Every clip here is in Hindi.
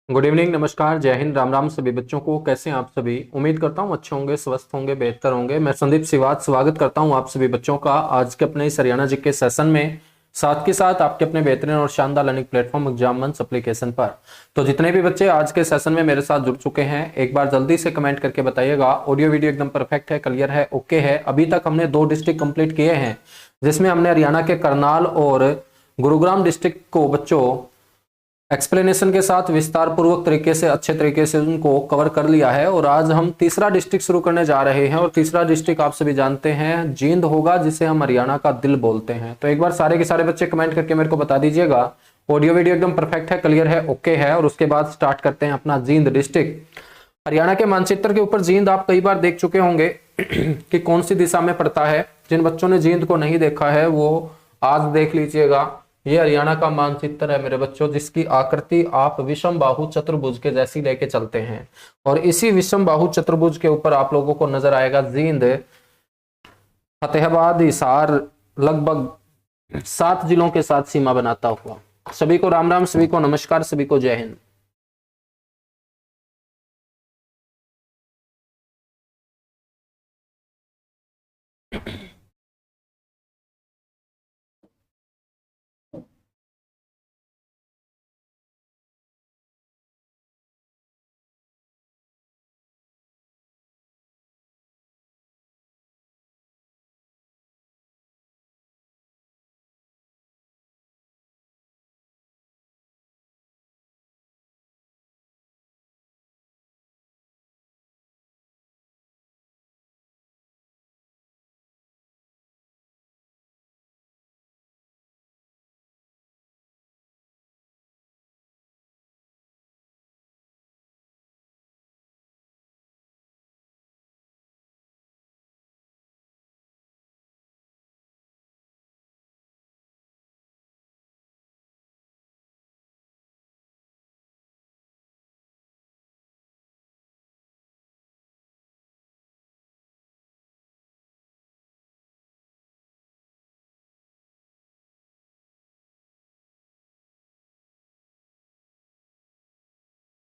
गुड इवनिंग, नमस्कार, जय हिंद, राम राम सभी बच्चों को। कैसे हैं आप सभी? उम्मीद करता हूं अच्छे होंगे, स्वस्थ होंगे, बेहतर होंगे। मैं संदीप सिवात स्वागत करता हूं आप सभी बच्चों का आज के अपने इस हरियाणा जीके सेशन में, साथ के साथ आपके अपने बेहतरीन और शानदार लर्निंग प्लेटफॉर्म एग्जाम मंच एप्लीकेशन पर। तो जितने भी बच्चे आज के सेशन में मेरे साथ जुड़ चुके हैं, एक बार जल्दी से कमेंट करके बताइएगा ऑडियो वीडियो एकदम परफेक्ट है, क्लियर है, ओके है। अभी तक हमने 2 डिस्ट्रिक्ट कंप्लीट किए हैं, जिसमें हमने हरियाणा के करनाल और गुरुग्राम डिस्ट्रिक्ट को बच्चों एक्सप्लेनेशन के साथ विस्तार पूर्वक तरीके से, अच्छे तरीके से उनको कवर कर लिया है। और आज हम तीसरा डिस्ट्रिक्ट शुरू करने जा रहे हैं, और तीसरा डिस्ट्रिक्ट आप सभी जानते हैं जींद होगा, जिसे हम हरियाणा का दिल बोलते हैं। तो एक बार सारे के सारे बच्चे कमेंट करके मेरे को बता दीजिएगा ऑडियो वीडियो एकदम परफेक्ट है, क्लियर है, ओके है। और उसके बाद स्टार्ट करते हैं अपना जींद डिस्ट्रिक्ट। हरियाणा के मानचित्र के ऊपर जींद आप कई बार देख चुके होंगे कि कौन सी दिशा में पड़ता है। जिन बच्चों ने जींद को नहीं देखा है वो आज देख लीजिएगा। ये हरियाणा का मानचित्र है मेरे बच्चों, जिसकी आकृति आप विषम बाहु चतुर्भुज के जैसी लेके चलते हैं। और इसी विषम बाहु चतुर्भुज के ऊपर आप लोगों को नजर आएगा जींद, फतेहाबाद, हिसार, लगभग 7 जिलों के साथ सीमा बनाता हुआ। सभी को राम राम, सभी को नमस्कार, सभी को जय हिंद।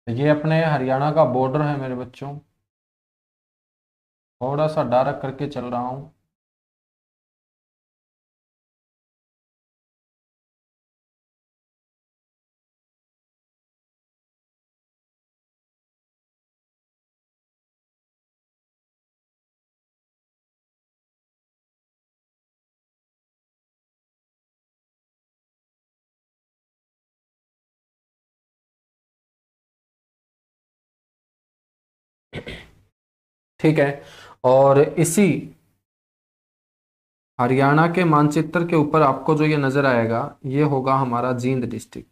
ये अपने हरियाणा का बॉर्डर है मेरे बच्चों, थोड़ा सा डार्क करके चल रहा हूं। ठीक है। और इसी हरियाणा के मानचित्र के ऊपर आपको जो ये नजर आएगा, ये होगा हमारा जींद डिस्ट्रिक्ट।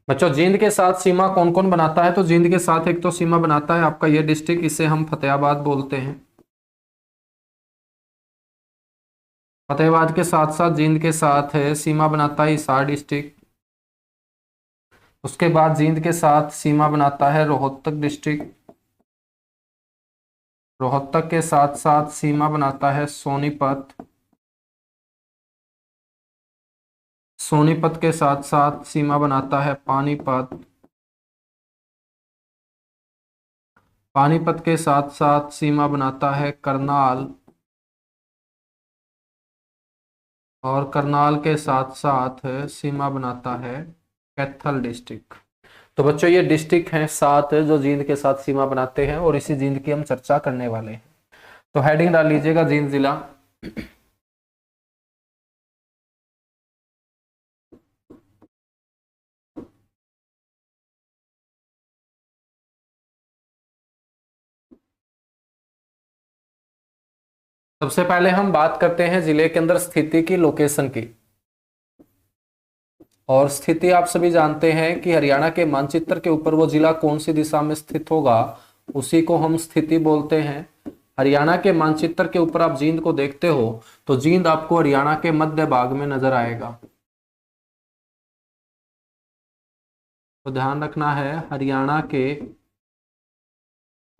बच्चों, जींद के साथ सीमा कौन कौन बनाता है? तो जींद के साथ एक तो सीमा बनाता है आपका ये डिस्ट्रिक्ट, इसे हम फतेहाबाद बोलते हैं। फतेहाबाद के साथ साथ जींद के साथ है सीमा बनाता है हिसार डिस्ट्रिक्ट। उसके बाद जींद के साथ सीमा बनाता है रोहतक डिस्ट्रिक्ट। रोहतक के साथ साथ सीमा बनाता है सोनीपत। सोनीपत के साथ साथ सीमा बनाता है पानीपत। पानीपत के साथ साथ सीमा बनाता है करनाल। और करनाल के साथ साथ सीमा बनाता है कैथल डिस्ट्रिक्ट। तो बच्चों, ये डिस्ट्रिक्ट हैं 7 जो जींद के साथ सीमा बनाते हैं, और इसी जींद की हम चर्चा करने वाले हैं। तो हेडिंग डाल लीजिएगा जींद जिला। सबसे पहले हम बात करते हैं जिले के अंदर स्थिति की, लोकेशन की। और स्थिति आप सभी जानते हैं कि हरियाणा के मानचित्र के ऊपर वो जिला कौन सी दिशा में स्थित होगा, उसी को हम स्थिति बोलते हैं। हरियाणा के मानचित्र के ऊपर आप जींद को देखते हो तो जींद आपको हरियाणा के मध्य भाग में नजर आएगा। तो ध्यान रखना है हरियाणा के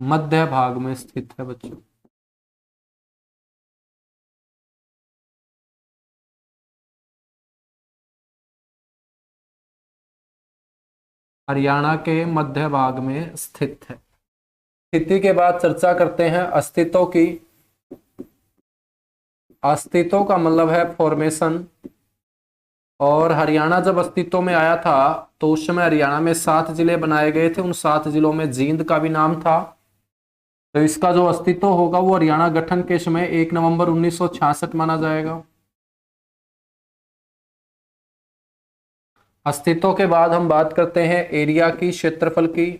मध्य भाग में स्थित है बच्चों। हरियाणा के मध्य भाग में स्थित है। स्थिति के बाद चर्चा करते हैं अस्तित्व की। अस्तित्व का मतलब है फॉर्मेशन। और हरियाणा जब अस्तित्व में आया था तो उस समय हरियाणा में 7 जिले बनाए गए थे। उन 7 जिलों में जींद का भी नाम था। तो इसका जो अस्तित्व होगा वो हरियाणा गठन के समय 1 नवंबर 1966 माना जाएगा। अस्तित्व के बाद हम बात करते हैं एरिया की, क्षेत्रफल की।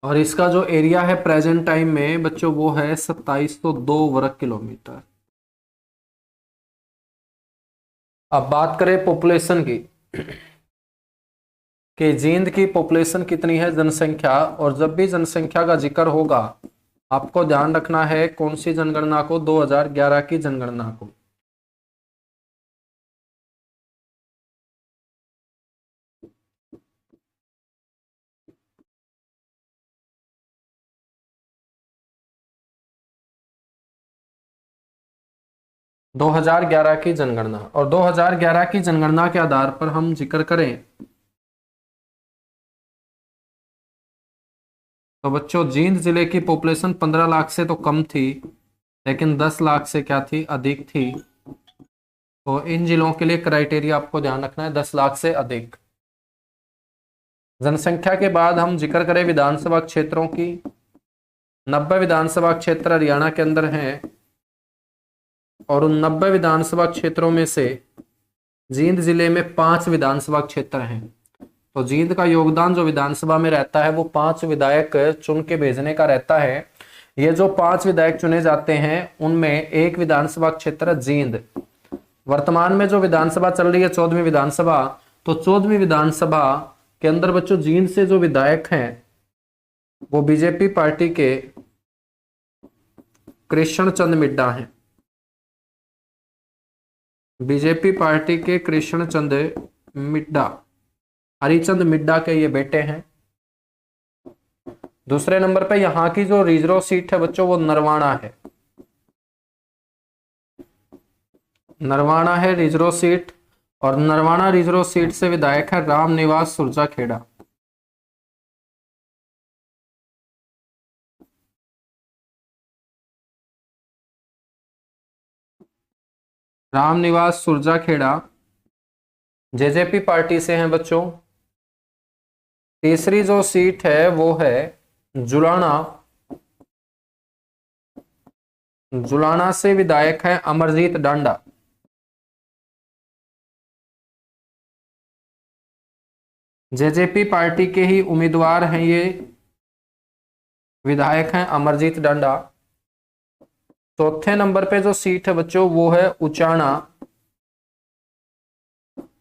और इसका जो एरिया है प्रेजेंट टाइम में बच्चों वो है 2702 वर्ग किलोमीटर। अब बात करें पॉपुलेशन की कि जींद की पॉपुलेशन कितनी है, जनसंख्या। और जब भी जनसंख्या का जिक्र होगा आपको ध्यान रखना है कौन सी जनगणना को, 2011 की जनगणना को। दो 2011 की जनगणना। और 2011 की जनगणना के आधार पर हम जिक्र करें तो बच्चों जींद जिले की पॉपुलेशन 15 लाख से तो कम थी, लेकिन 10 लाख से क्या थी, अधिक थी। तो इन जिलों के लिए क्राइटेरिया आपको ध्यान रखना है 10 लाख से अधिक। जनसंख्या के बाद हम जिक्र करें विधानसभा क्षेत्रों की। 90 विधानसभा क्षेत्र हरियाणा के अंदर हैं। और उन 90 विधानसभा क्षेत्रों में से जींद जिले में 5 विधानसभा क्षेत्र हैं। तो जींद का योगदान जो विधानसभा में रहता है वो 5 विधायक चुन के भेजने का रहता है। ये जो 5 विधायक चुने जाते हैं उनमें एक विधानसभा क्षेत्र जींद। वर्तमान में जो विधानसभा चल रही है 14वीं विधानसभा, तो 14वीं विधानसभा के अंदर बच्चों जींद से जो विधायक हैं वो बीजेपी पार्टी के कृष्ण चंद मिड्डा हैं। बीजेपी पार्टी के कृष्ण चंद मिड्डा, हरिचंद मिड्डा के ये बेटे हैं। दूसरे नंबर पे यहाँ की जो रिजर्व सीट है बच्चों वो नरवाना है। नरवाना है रिजर्व सीट। और नरवाना रिजर्व सीट से विधायक है रामनिवास सुरजाखेड़ा। रामनिवास सुरजाखेड़ा जेजेपी पार्टी से हैं बच्चों। तीसरी जो सीट है वो है जुलाना। जुलाना से विधायक है अमरजीत डांडा। जेजेपी पार्टी के ही उम्मीदवार हैं ये, विधायक हैं अमरजीत डांडा। चौथे नंबर पे जो सीट है बच्चों वो है उचाना।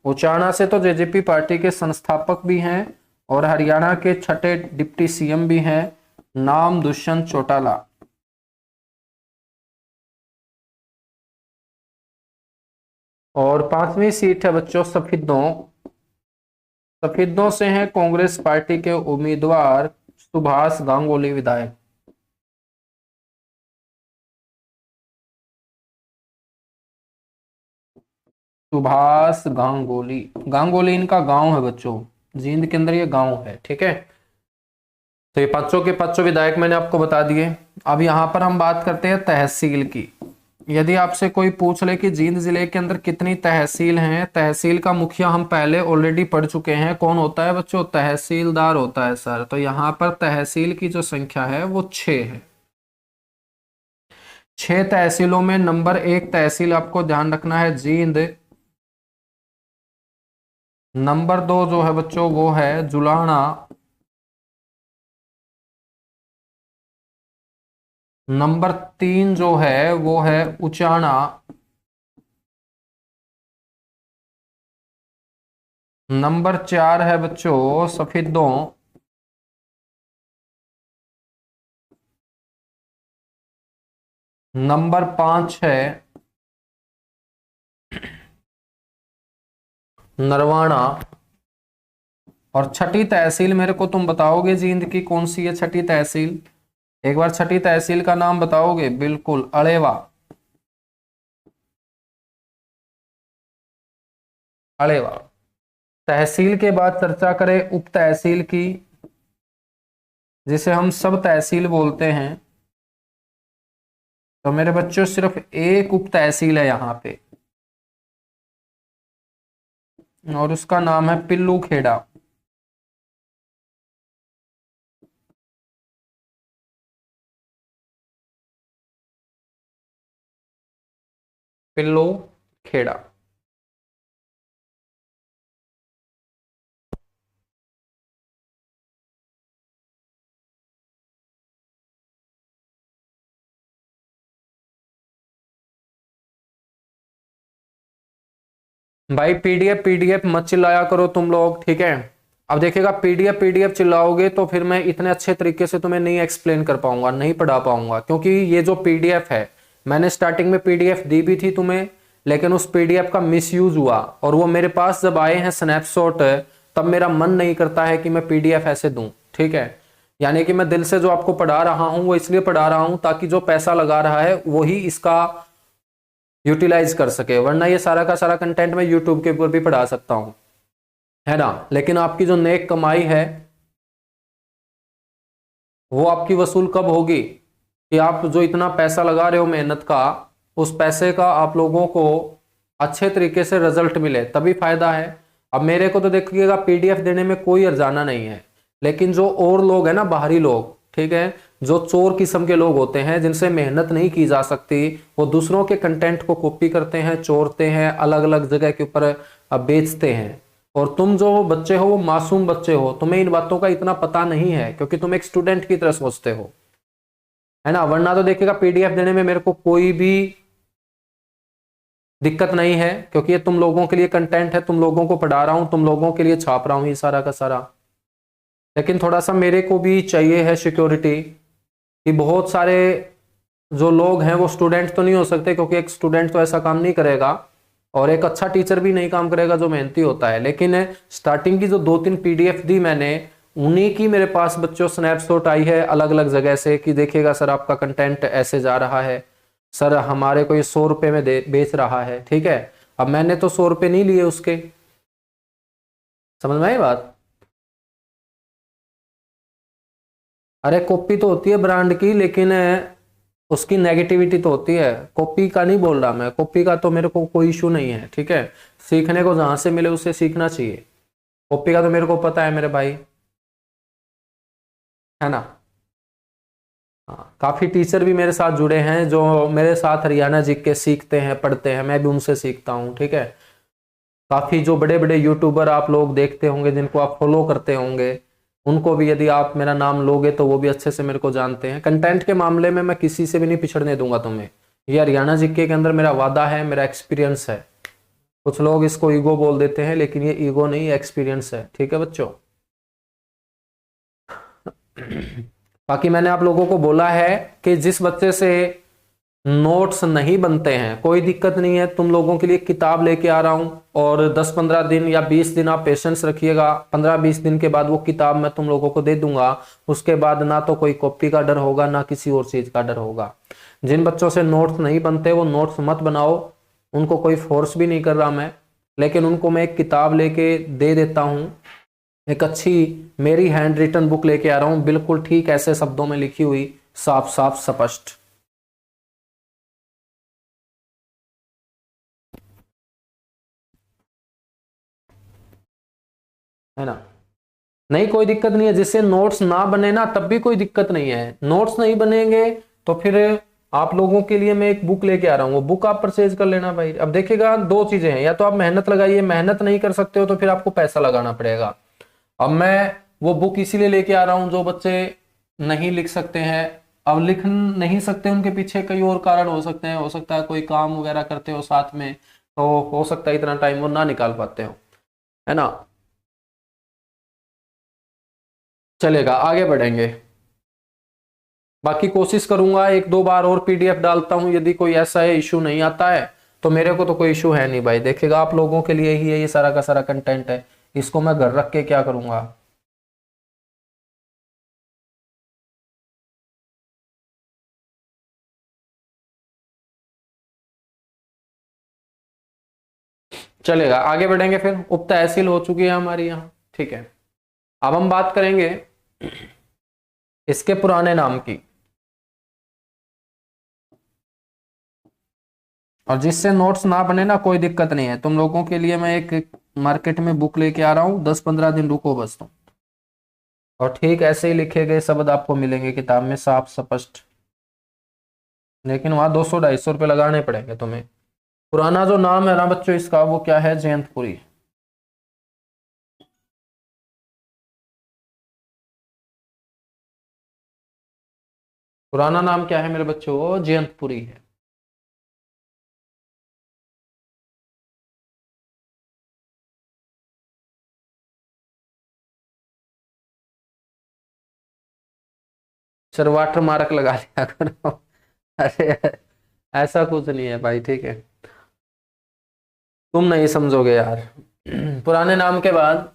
उचाना से तो जेजेपी पार्टी के संस्थापक भी हैं और हरियाणा के छठे डिप्टी सीएम भी हैं, नाम दुष्यंत चौटाला। और 5वीं सीट है बच्चों सफिद्दों। सफिद्दों से हैं कांग्रेस पार्टी के उम्मीदवार सुभाष गांगुली विधायक। सुभाष गांगुली, गांगुली इनका गांव है बच्चों, जींद के अंदर ये गांव है। ठीक है, तो ये पांचों के पांचों विधायक मैंने आपको बता दिए। अब यहां पर हम बात करते हैं तहसील की। यदि आपसे कोई पूछ ले कि जींद जिले के अंदर कितनी तहसील हैं, तहसील का मुखिया हम पहले ऑलरेडी पढ़ चुके हैं, कौन होता है बच्चों, तहसीलदार होता है सर। तो यहाँ पर तहसील की जो संख्या है वो 6 है। 6 तहसीलों में नंबर 1 तहसील आपको ध्यान रखना है जींद। नंबर 2 जो है बच्चों वो है जुलाना। नंबर 3 जो है वो है उचाना। नंबर 4 है बच्चों सफिद्दों। नंबर 5 है नरवाना। और छठी तहसील मेरे को तुम बताओगे जींद की कौन सी है छठी तहसील? एक बार छठी तहसील का नाम बताओगे? बिल्कुल, अड़ेवा। अड़ेवा। तहसील के बाद चर्चा करें उप तहसील की, जिसे हम सब तहसील बोलते हैं। तो मेरे बच्चों सिर्फ एक उप तहसील है यहाँ पे, और उसका नाम है पिल्लू खेड़ा। पिल्लू खेड़ा। भाई पीडीएफ पीडीएफ मत चिल्लाया करो तुम लोग, ठीक है? अब देखिएगा, पीडीएफ पीडीएफ चिल्लाओगे तो फिर मैं इतने अच्छे तरीके से तुम्हें नहीं एक्सप्लेन कर पाऊंगा, नहीं पढ़ा पाऊंगा, क्योंकि ये जो पीडीएफ है, मैंने स्टार्टिंग में पीडीएफ दी भी थी तुम्हें, लेकिन उस पीडीएफ का मिसयूज हुआ, और वो मेरे पास जब आए हैं स्नैपशॉट, तब मेरा मन नहीं करता है कि मैं पीडीएफ ऐसे दूं, ठीक है? यानी कि मैं दिल से जो आपको पढ़ा रहा हूं वो इसलिए पढ़ा रहा हूं ताकि जो पैसा लगा रहा है वही इसका यूटिलाइज कर सके, वरना ये सारा का सारा कंटेंट मैं यूट्यूब के ऊपर भी पढ़ा सकता हूं, है ना? लेकिन आपकी जो नेक कमाई है वो आपकी वसूल कब होगी? कि आप जो इतना पैसा लगा रहे हो मेहनत का, उस पैसे का आप लोगों को अच्छे तरीके से रिजल्ट मिले, तभी फायदा है। अब मेरे को तो देखिएगा पीडीएफ देने में कोई अर्जाना नहीं है, लेकिन जो और लोग हैं ना, बाहरी लोग, ठीक है, जो चोर किस्म के लोग होते हैं जिनसे मेहनत नहीं की जा सकती, वो दूसरों के कंटेंट को कॉपी करते हैं, चोरते हैं, अलग अलग जगह के ऊपर बेचते हैं। और तुम जो बच्चे हो वो मासूम बच्चे हो, तुम्हें इन बातों का इतना पता नहीं है, क्योंकि तुम एक स्टूडेंट की तरह सोचते हो, है ना? वरना तो देखिएगा पीडीएफ देने में मेरे को कोई भी दिक्कत नहीं है, क्योंकि ये तुम लोगों के लिए कंटेंट है, तुम लोगों को पढ़ा रहा हूं, तुम लोगों के लिए छाप रहा हूं ये सारा का सारा। लेकिन थोड़ा सा मेरे को भी चाहिए है सिक्योरिटी, कि बहुत सारे जो लोग हैं वो स्टूडेंट तो नहीं हो सकते, क्योंकि एक स्टूडेंट तो ऐसा काम नहीं करेगा, और एक अच्छा टीचर भी नहीं काम करेगा जो मेहनती होता है। लेकिन स्टार्टिंग की जो 2-3 पीडीएफ दी मैंने, उन्हीं की मेरे पास बच्चों स्नैपशॉट आई है अलग अलग जगह से, कि देखिएगा सर आपका कंटेंट ऐसे जा रहा है, सर हमारे को ये 100 रुपए में बेच रहा है, ठीक है? अब मैंने तो 100 रुपए नहीं लिए उसके, समझ में आई बात? अरे कॉपी तो होती है ब्रांड की, लेकिन उसकी नेगेटिविटी तो होती है। कॉपी का नहीं बोल रहा मैं, कॉपी का तो मेरे को कोई इशू नहीं है, ठीक है? सीखने को जहां से मिले उससे सीखना चाहिए। कॉपी का तो मेरे को पता है मेरे भाई, है ना? हाँ, काफी टीचर भी मेरे साथ जुड़े हैं जो मेरे साथ हरियाणा जी के सीखते हैं, पढ़ते हैं, मैं भी उनसे सीखता हूँ, ठीक है? काफी जो बड़े बड़े यूट्यूबर आप लोग देखते होंगे, जिनको आप फॉलो करते होंगे, उनको भी यदि आप मेरा नाम लोगे तो वो भी अच्छे से मेरे को जानते हैं। कंटेंट के मामले में मैं किसी से भी नहीं पिछड़ने दूंगा तुम्हें, ये हरियाणा जीके के अंदर मेरा वादा है, मेरा एक्सपीरियंस है। कुछ लोग इसको ईगो बोल देते हैं, लेकिन ये ईगो नहीं, एक्सपीरियंस है, ठीक है बच्चों? बाकी मैंने आप लोगों को बोला है कि जिस बच्चे से नोट्स नहीं बनते हैं, कोई दिक्कत नहीं है, तुम लोगों के लिए किताब लेके आ रहा हूं, और 10-15 दिन या 20 दिन आप पेशेंस रखिएगा, 15-20 दिन के बाद वो किताब मैं तुम लोगों को दे दूंगा। उसके बाद ना तो कोई कॉपी का डर होगा, ना किसी और चीज का डर होगा। जिन बच्चों से नोट्स नहीं बनते वो नोट्स मत बनाओ, उनको कोई फोर्स भी नहीं कर रहा मैं, लेकिन उनको मैं एक किताब लेके दे देता हूँ, एक अच्छी मेरी हैंड रिटन बुक लेके आ रहा हूँ, बिल्कुल ठीक ऐसे शब्दों में लिखी हुई, साफ साफ स्पष्ट, है ना? नहीं, कोई दिक्कत नहीं है, जिससे नोट्स ना बने ना तब भी कोई दिक्कत नहीं है। नोट्स नहीं बनेंगे तो फिर आप लोगों के लिए मैं एक बुक लेके आ रहा हूँ, वो बुक आप परचेज कर लेना भाई। अब देखिएगा दो चीजें हैं, या तो आप मेहनत लगाइए, मेहनत नहीं कर सकते हो तो फिर आपको पैसा लगाना पड़ेगा। अब मैं वो बुक इसीलिए लेके आ रहा हूँ, जो बच्चे नहीं लिख सकते हैं, अब लिख नहीं सकते, उनके पीछे कई और कारण हो सकते हैं, हो सकता है कोई काम वगैरह करते हो साथ में, तो हो सकता है इतना टाइम वो ना निकाल पाते हो, है ना? चलेगा, आगे बढ़ेंगे। बाकी कोशिश करूंगा, एक दो बार और पीडीएफ डालता हूं, यदि कोई ऐसा है इशू नहीं आता है तो मेरे को तो कोई इशू है नहीं भाई। देखिएगा आप लोगों के लिए ही है ये सारा का सारा कंटेंट है, इसको मैं घर रख के क्या करूंगा। चलेगा, आगे बढ़ेंगे फिर। उप तहसील हो चुकी है हमारी यहाँ, ठीक है। अब हम बात करेंगे इसके पुराने नाम की, और जिससे नोट्स ना बने ना कोई दिक्कत नहीं है, तुम लोगों के लिए मैं एक मार्केट में बुक लेके आ रहा हूँ, 10-15 दिन रुको बस तुम। और ठीक ऐसे ही लिखे गए शब्द आपको मिलेंगे किताब में साफ स्पष्ट, लेकिन वहां 200-250 रुपये लगाने पड़ेंगे तुम्हें। पुराना जो नाम है ना बच्चों इसका, वो क्या है, जयंतपुरी। पुराना नाम क्या है मेरे बच्चों, वो जयंतपुरी है। सर वाटर मार्क लगा लिया करो। अरे ऐसा कुछ नहीं है भाई, ठीक है, तुम नहीं समझोगे यार। पुराने नाम के बाद,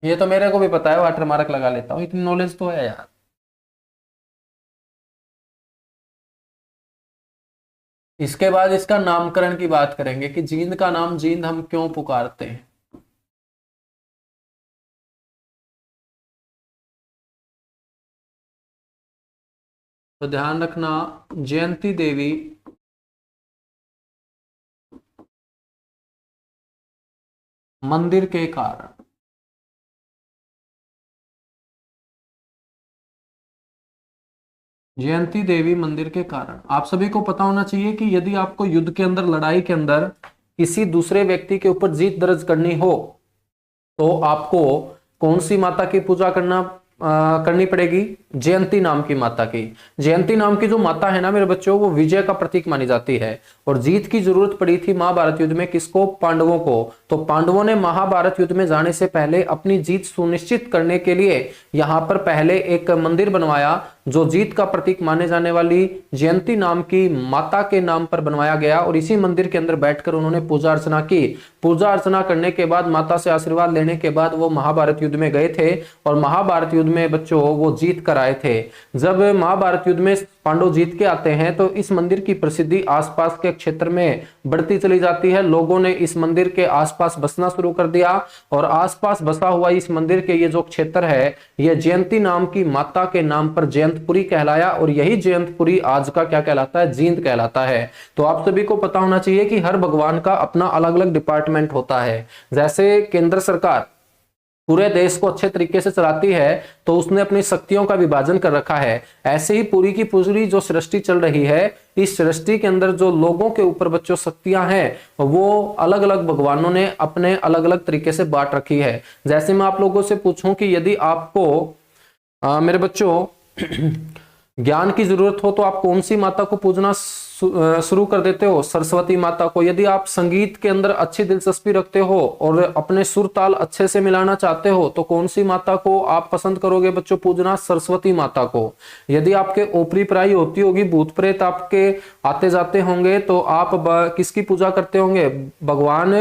ये तो मेरे को भी पता है, वाटर मार्क लगा लेता हूँ, इतनी नॉलेज तो है यार। इसके बाद इसका नामकरण की बात करेंगे कि जींद का नाम जींद हम क्यों पुकारते हैं। तो ध्यान रखना, जयंती देवी मंदिर के कारण, जयंती देवी मंदिर के कारण। आप सभी को पता होना चाहिए कि यदि आपको युद्ध के अंदर, लड़ाई के अंदर किसी दूसरे व्यक्ति के ऊपर जीत दर्ज करनी हो तो आपको कौन सी माता की पूजा करनी पड़ेगी, जयंती नाम की माता की। जयंती नाम की जो माता है ना मेरे बच्चों, वो विजय का प्रतीक मानी जाती है। और जीत की जरूरत पड़ी थी महाभारत युद्ध में किसको, पांडवों को। तो पांडवों ने महाभारत युद्ध में जाने से पहले अपनी जीत सुनिश्चित करने के लिए यहां पर पहले एक मंदिर बनवाया, जो जीत का प्रतीक माने जाने वाली जयंती नाम की माता के नाम पर बनवाया गया। और इसी मंदिर के अंदर बैठकर उन्होंने पूजा अर्चना की। पूजा अर्चना करने के बाद, माता से आशीर्वाद लेने के बाद वो महाभारत युद्ध में गए थे, और महाभारत युद्ध में बच्चों वो जीत कर आए थे। जब महाभारत युद्ध में पांडव जीत के आते हैं तो इस मंदिर की प्रसिद्धि आसपास के क्षेत्र में बढ़ती चली जाती है। लोगों ने इस मंदिर के आसपास बसना शुरू कर दिया, और आसपास बसा हुआ इस मंदिर के ये जो क्षेत्र है, ये जयंती नाम की माता के नाम पर जयंतपुरी कहलाया। और यही जयंतपुरी आज का क्या कहलाता है, जींद कहलाता है। तो आप सभी को पता होना चाहिए कि हर भगवान का अपना अलग अलग डिपार्टमेंट होता है। जैसे केंद्र सरकार पूरे देश को अच्छे तरीके से चलाती है, तो उसने अपनी शक्तियों का विभाजन कर रखा है। ऐसे ही पूरी की पूरी जो सृष्टि चल रही है, इस सृष्टि के अंदर जो लोगों के ऊपर बच्चों शक्तियां हैं, वो अलग अलग भगवानों ने अपने अलग अलग तरीके से बांट रखी है। जैसे मैं आप लोगों से पूछूं कि यदि आपको मेरे बच्चों ज्ञान की जरूरत हो तो आप कौन सी माता को पूजना शुरू कर देते हो, सरस्वती माता को। यदि आप संगीत के अंदर अच्छी दिलचस्पी रखते हो और अपने सुर ताल अच्छे से मिलाना चाहते हो तो कौन सी माता को आप पसंद करोगे बच्चों पूजना, सरस्वती माता को। यदि आपके ओपरी पराई होती होगी, भूत प्रेत आपके आते जाते होंगे, तो आप किसकी पूजा करते होंगे, भगवान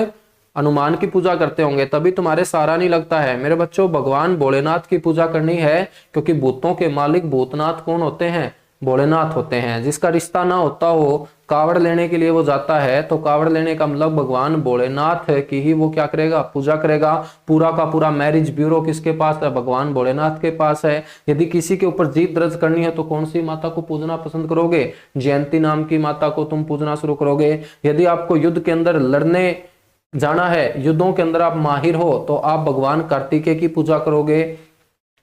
हनुमान की पूजा करते होंगे, तभी तुम्हारे सारा नहीं लगता है। मेरे बच्चों भगवान भोलेनाथ की पूजा करनी है, क्योंकि भूतों के मालिक भूतनाथ कौन होते हैं, भोलेनाथ होते हैं। जिसका रिश्ता ना होता हो, कावड़ लेने के लिए वो जाता है, तो कावड़ लेने का मतलब भगवान भोलेनाथ की ही वो क्या करेगा, पूजा करेगा। पूरा का पूरा मैरिज ब्यूरो किसके पास है, भगवान भोलेनाथ के पास है। यदि किसी के ऊपर जीत दर्ज करनी है तो कौन सी माता को पूजना पसंद करोगे, जयंती नाम की माता को तुम पूजना शुरू करोगे। यदि आपको युद्ध के अंदर लड़ने जाना है, युद्धों के अंदर आप माहिर हो, तो आप भगवान कार्तिकेय की पूजा करोगे।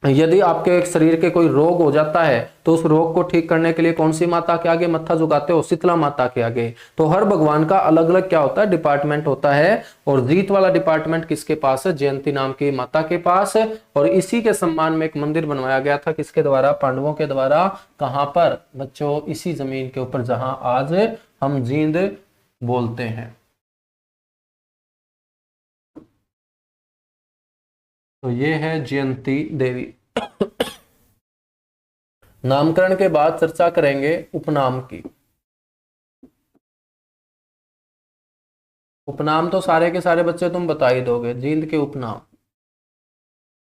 यदि आपके शरीर के कोई रोग हो जाता है तो उस रोग को ठीक करने के लिए कौन सी माता के आगे मत्था झुकाते हो, शीतला माता के आगे। तो हर भगवान का अलग अलग क्या होता है, डिपार्टमेंट होता है। और जीत वाला डिपार्टमेंट किसके पास है, जयंती नाम की माता के पास है। और इसी के सम्मान में एक मंदिर बनवाया गया था, किसके द्वारा, पांडवों के द्वारा। कहां पर बच्चों, इसी जमीन के ऊपर जहां आज हम जींद बोलते हैं। तो ये है जयंती देवी। नामकरण के बाद चर्चा करेंगे उपनाम की। उपनाम तो सारे के सारे बच्चे तुम बता ही दोगे, जींद के उपनाम।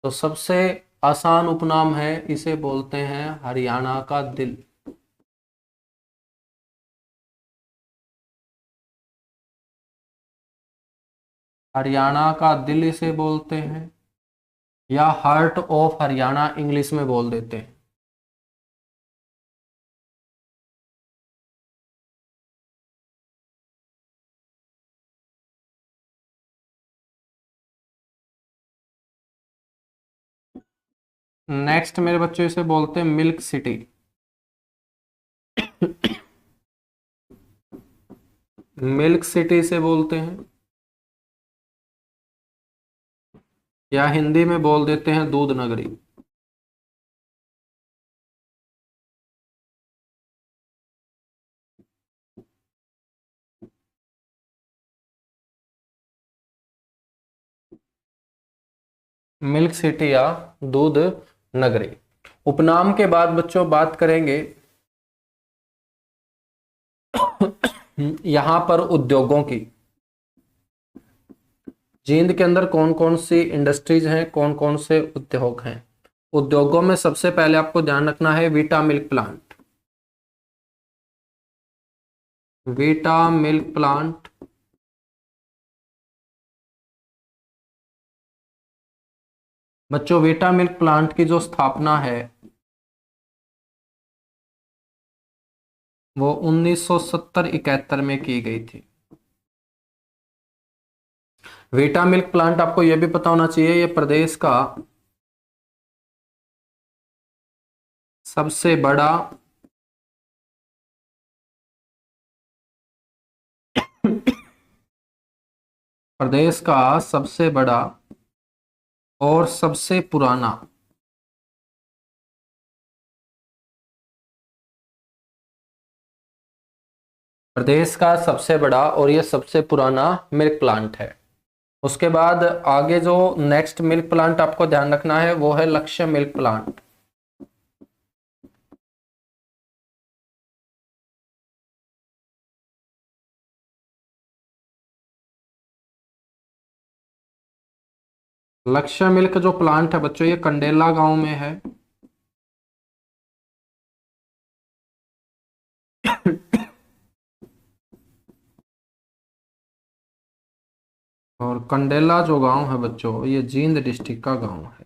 तो सबसे आसान उपनाम है, इसे बोलते हैं हरियाणा का दिल। हरियाणा का दिल इसे बोलते हैं, या हार्ट ऑफ हरियाणा इंग्लिश में बोल देते हैं। नेक्स्ट मेरे बच्चों इसे बोलते हैं मिल्क सिटी। मिल्क सिटी से बोलते हैं, या हिंदी में बोल देते हैं दूध नगरी। मिल्क सिटी या दूध नगरी। उपनाम के बाद बच्चों बात करेंगे यहां पर उद्योगों की। जींद के अंदर कौन कौन सी इंडस्ट्रीज हैं, कौन कौन से उद्योग हैं। उद्योगों में सबसे पहले आपको ध्यान रखना है Vita milk plant. Vita milk plant, बच्चों वीटा मिल्क प्लांट की जो स्थापना है वो 1970-71 में की गई थी। वीटा मिल्क प्लांट आपको यह भी पता होना चाहिए, यह प्रदेश का सबसे बड़ा प्रदेश का सबसे बड़ा और सबसे पुराना प्रदेश का सबसे बड़ा और यह सबसे पुराना मिल्क प्लांट है। उसके बाद आगे जो नेक्स्ट मिल्क प्लांट आपको ध्यान रखना है वो है लक्ष्य मिल्क प्लांट। लक्ष्य मिल्क जो प्लांट है बच्चों ये कंडेला गांव में है। और कंडेला जो गांव है बच्चों ये जींद डिस्ट्रिक्ट का गांव है।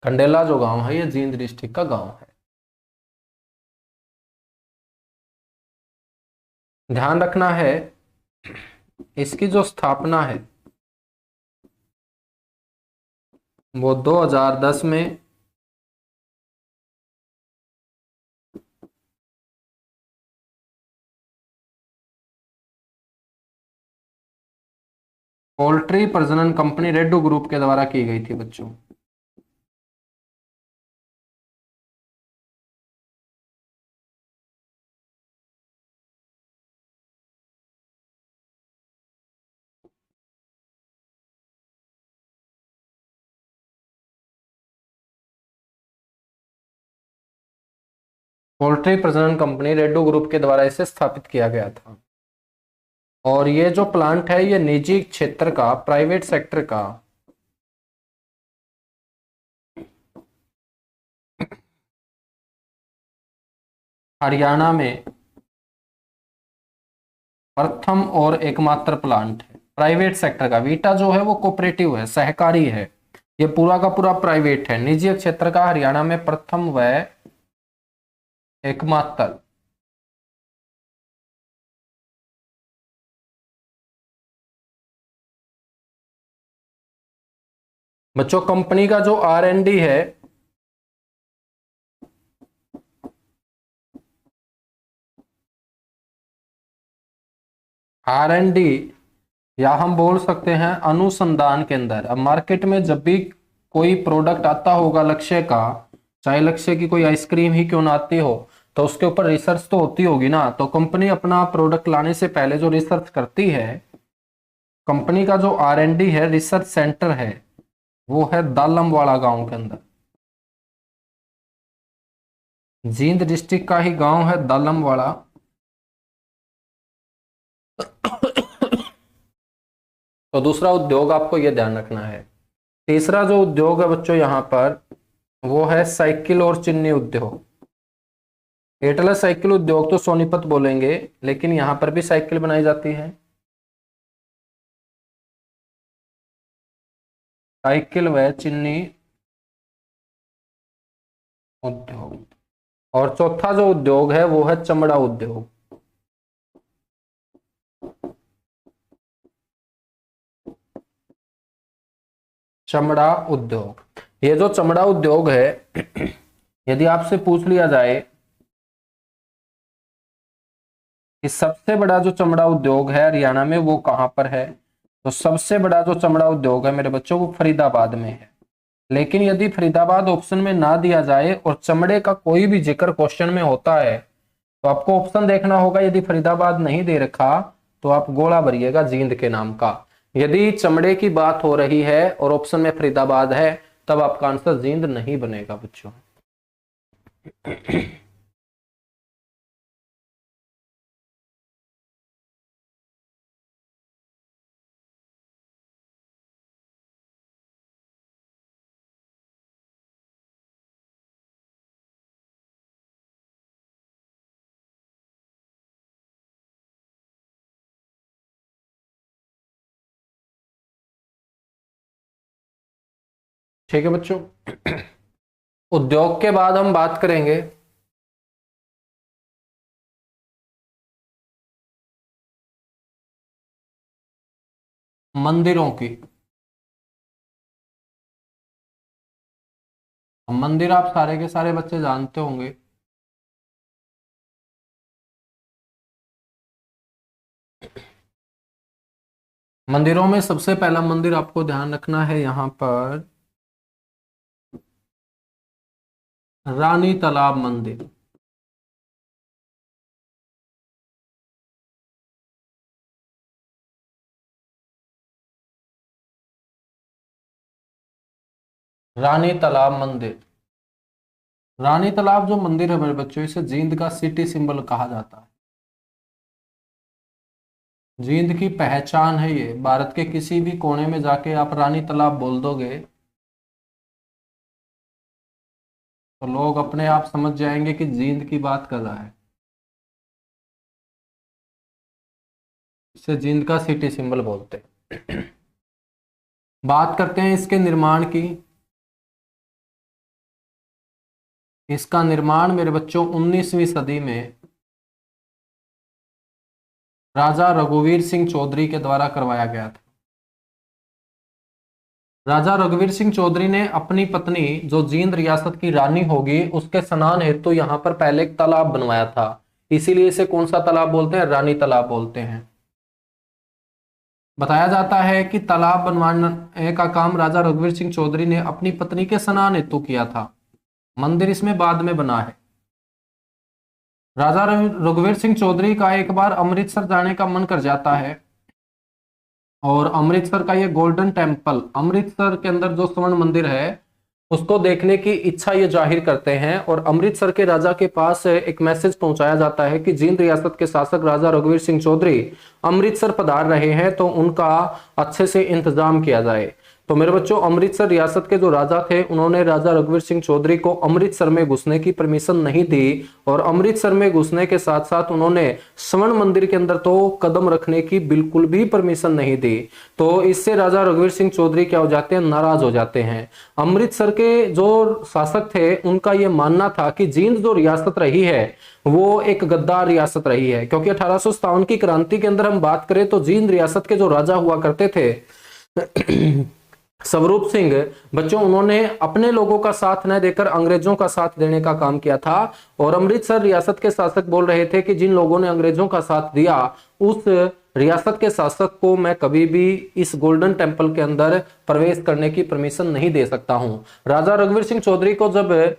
कंडेला जो गांव है ये जींद डिस्ट्रिक्ट का गांव है। ध्यान रखना है इसकी जो स्थापना है वो 2010 में पोल्ट्री प्रजनन कंपनी रेड्डू ग्रुप के द्वारा की गई थी बच्चों। पोल्ट्री प्रजनन कंपनी रेड्डू ग्रुप के द्वारा इसे स्थापित किया गया था। और ये जो प्लांट है ये निजी क्षेत्र का, प्राइवेट सेक्टर का हरियाणा में प्रथम और एकमात्र प्लांट है प्राइवेट सेक्टर का। वीटा जो है वो कोऑपरेटिव है, सहकारी है, ये पूरा का पूरा प्राइवेट है, निजी क्षेत्र का हरियाणा में प्रथम व एकमात्र। बच्चों कंपनी का जो R&D है R&D या हम बोल सकते हैं अनुसंधान के अंदर। अब मार्केट में जब भी कोई प्रोडक्ट आता होगा लक्ष्य का, चाहे लक्ष्य की कोई आइसक्रीम ही क्यों ना आती हो, तो उसके ऊपर रिसर्च तो होती होगी ना। तो कंपनी अपना प्रोडक्ट लाने से पहले जो रिसर्च करती है, कंपनी का जो R&D है, रिसर्च सेंटर है, वो है दालमवाड़ा गांव के अंदर। जींद डिस्ट्रिक्ट का ही गांव है दालमवाड़ा। तो दूसरा उद्योग आपको यह ध्यान रखना है। तीसरा जो उद्योग है बच्चों यहाँ पर, वो है साइकिल और चिन्नी उद्योग। एटलस साइकिल उद्योग तो सोनीपत बोलेंगे, लेकिन यहां पर भी साइकिल बनाई जाती है। साइकिल व चिन्नी उद्योग। और चौथा जो उद्योग है वो है चमड़ा उद्योग। चमड़ा उद्योग, ये जो चमड़ा उद्योग है, यदि आपसे पूछ लिया जाए कि सबसे बड़ा जो चमड़ा उद्योग है हरियाणा में वो कहां पर है, तो सबसे बड़ा जो चमड़ा उद्योग है मेरे बच्चों वो फरीदाबाद में है। लेकिन यदि फरीदाबाद ऑप्शन में ना दिया जाए और चमड़े का कोई भी जिक्र क्वेश्चन में होता है, तो आपको ऑप्शन देखना होगा। यदि फरीदाबाद नहीं दे रखा तो आप गोला भरिएगा जींद के नाम का। यदि चमड़े की बात हो रही है और ऑप्शन में फरीदाबाद है, तब आपका आंसर जींद नहीं बनेगा बच्चों। ठीक है बच्चों, उद्योग के बाद हम बात करेंगे मंदिरों की। मंदिर आप सारे के सारे बच्चे जानते होंगे। मंदिरों में सबसे पहला मंदिर आपको ध्यान रखना है यहां पर, रानी तालाब मंदिर। रानी तालाब मंदिर। रानी तालाब जो मंदिर है मेरे बच्चों, इसे जींद का सिटी सिंबल कहा जाता है। जींद की पहचान है ये। भारत के किसी भी कोने में जाके आप रानी तालाब बोल दोगे तो लोग अपने आप समझ जाएंगे कि जींद की बात कर रहा है। इसे जींद का सिटी सिंबल बोलते हैं। बात करते हैं इसके निर्माण की। इसका निर्माण मेरे बच्चों 19वीं सदी में राजा रघुवीर सिंह चौधरी के द्वारा करवाया गया था। राजा रघुवीर सिंह चौधरी ने अपनी पत्नी, जो जींद रियासत की रानी होगी, उसके स्नान हेतु यहाँ पर पहले एक तालाब बनवाया था। इसीलिए इसे कौन सा तालाब बोलते हैं? रानी तालाब बोलते हैं। बताया जाता है कि तालाब बनवाने का काम राजा रघुवीर सिंह चौधरी ने अपनी पत्नी के स्नान हेतु किया था। मंदिर इसमें बाद में बना है। राजा रघुवीर सिंह चौधरी का एक बार अमृतसर जाने का मन कर जाता है और अमृतसर का ये गोल्डन टेम्पल, अमृतसर के अंदर जो स्वर्ण मंदिर है, उसको देखने की इच्छा ये जाहिर करते हैं। और अमृतसर के राजा के पास एक मैसेज पहुंचाया जाता है कि जींद रियासत के शासक राजा रघुवीर सिंह चौधरी अमृतसर पधार रहे हैं, तो उनका अच्छे से इंतजाम किया जाए। तो मेरे बच्चों, अमृतसर रियासत के जो राजा थे, उन्होंने राजा रघुवीर सिंह चौधरी को अमृतसर में घुसने की परमिशन नहीं दी। और अमृतसर में घुसने के साथ साथ उन्होंने स्वर्ण मंदिर के अंदर तो कदम रखने की बिल्कुल भी परमिशन नहीं दी। तो इससे राजा रघुवीर सिंह चौधरी क्या हो जाते हैं? नाराज हो जाते हैं। अमृतसर के जो शासक थे, उनका यह मानना था कि जींद जो रियासत रही है वो एक गद्दार रियासत रही है, क्योंकि 1857 की क्रांति के अंदर हम बात करें तो जींद रियासत के जो राजा हुआ करते थे स्वरूप सिंह बच्चों, उन्होंने अपने लोगों का साथ न देकर अंग्रेजों का साथ देने का काम किया था। और अमृतसर रियासत के शासक बोल रहे थे कि जिन लोगों ने अंग्रेजों का साथ दिया, उस रियासत के शासक को मैं कभी भी इस गोल्डन टेम्पल के अंदर प्रवेश करने की परमिशन नहीं दे सकता हूं। राजा रघुवीर सिंह चौधरी को जब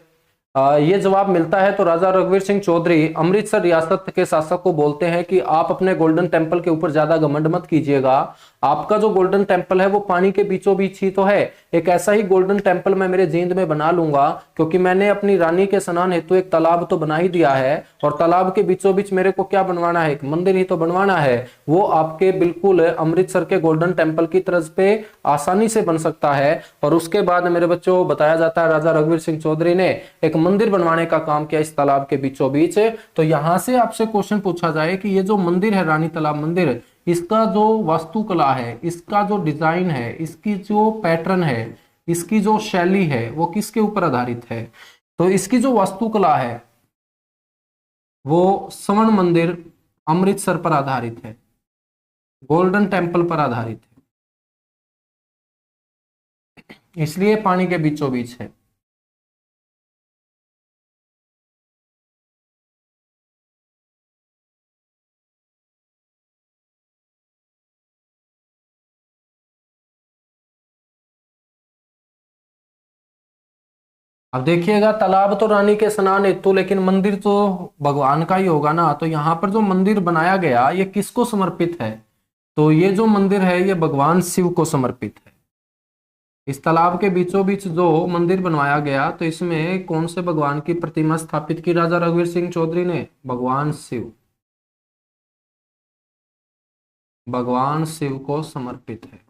ये जवाब मिलता है तो राजा रघुवीर सिंह चौधरी अमृतसर रियासत के शासक को बोलते हैं कि आप अपने गोल्डन टेम्पल के ऊपर ज्यादा घमंड मत कीजिएगा, आपका जो गोल्डन टेम्पल है वो पानी के बीचों बीच ही तो है। एक ऐसा ही गोल्डन टेम्पल मैं मेरे जींद में बना लूंगा, क्योंकि मैंने अपनी रानी के स्नान हेतु एक तालाब तो बना ही दिया है, और तालाब के बीचों बीच मेरे को क्या बनवाना है, एक मंदिर ही तो बनवाना है। वो आपके बिल्कुल अमृतसर के गोल्डन टेम्पल की तर्ज पे आसानी से बन सकता है। और उसके बाद मेरे बच्चों बताया जाता है राजा रघुवीर सिंह चौधरी ने एक मंदिर बनवाने का काम किया इस तालाब के बीचों बीच। तो यहां से आपसे क्वेश्चन पूछा जाए कि ये जो मंदिर है रानी तालाब मंदिर, इसका जो वास्तुकला है, इसका जो डिजाइन है, इसकी जो पैटर्न है, इसकी जो शैली है, वो किसके ऊपर आधारित है? तो इसकी जो वास्तुकला है वो स्वर्ण मंदिर अमृतसर पर आधारित है, गोल्डन टेम्पल पर आधारित है, इसलिए पानी के बीचों बीच है। अब देखिएगा, तालाब तो रानी के स्नान हेतु, लेकिन मंदिर तो भगवान का ही होगा ना। तो यहाँ पर जो मंदिर बनाया गया ये किसको समर्पित है? तो ये जो मंदिर है ये भगवान शिव को समर्पित है। इस तालाब के बीचों बीच जो मंदिर बनवाया गया, तो इसमें कौन से भगवान की प्रतिमा स्थापित की राजा रघुवीर सिंह चौधरी ने? भगवान शिव, भगवान शिव को समर्पित है।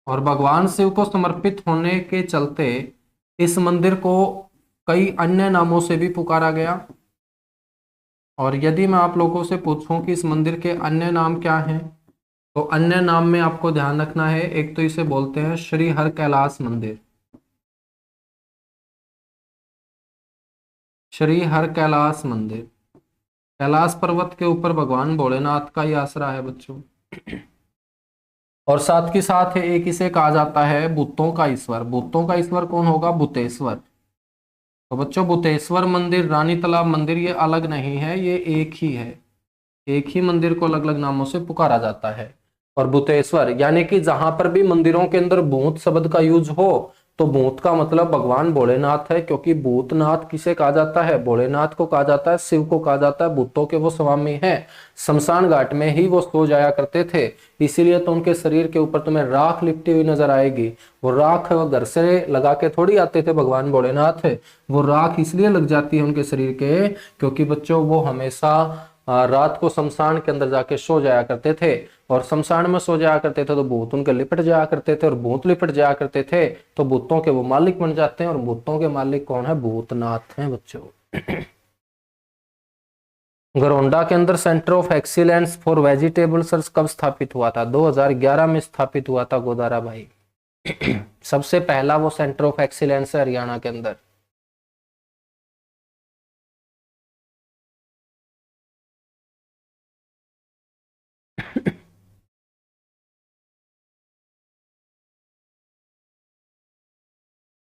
और भगवान शिव को समर्पित होने के चलते इस मंदिर को कई अन्य नामों से भी पुकारा गया। और यदि मैं आप लोगों से पूछूं कि इस मंदिर के अन्य नाम क्या हैं, तो अन्य नाम में आपको ध्यान रखना है, एक तो इसे बोलते हैं श्री हर कैलाश मंदिर, श्री हर कैलाश मंदिर। कैलाश पर्वत के ऊपर भगवान भोलेनाथ का ही आसरा है बच्चों। और साथ के साथ एक इसे कहा जाता है भूतों का ईश्वर। भूतों का ईश्वर कौन होगा? भूतेश्वर। तो बच्चों भूतेश्वर मंदिर, रानी तालाब मंदिर, ये अलग नहीं है, ये एक ही है। एक ही मंदिर को अलग अलग नामों से पुकारा जाता है। और भूतेश्वर यानी कि जहां पर भी मंदिरों के अंदर भूत शब्द का यूज हो, तो भूत का मतलब भगवान भोलेनाथ है, क्योंकि भूतनाथ किसे कहा जाता है? भोलेनाथ को कहा जाता है, शिव को कहा जाता है। भूतों के वो स्वामी हैं, शमशान घाट में ही वो सो जाया करते थे, इसीलिए तो उनके शरीर के ऊपर तुम्हें राख लिपटी हुई नजर आएगी। वो राख वो घर से लगा के थोड़ी आते थे भगवान भोलेनाथ, वो राख इसलिए लग जाती है उनके शरीर के, क्योंकि बच्चों वो हमेशा रात को शमशान के अंदर जाके सो जाया करते थे। और शमशान में सो जाया करते थे तो भूत उनके लिपट जाया करते थे, और भूत लिपट जाया करते थे तो भूतों के वो मालिक बन जाते हैं। और भूतों के मालिक कौन है? भूतनाथ हैं बच्चों। गरोंडा के अंदर centre of excellence for vegetable search कब स्थापित हुआ था? 2011 में स्थापित हुआ था गोदारा भाई। सबसे पहला वो सेंटर ऑफ एक्सीलेंस है हरियाणा के अंदर।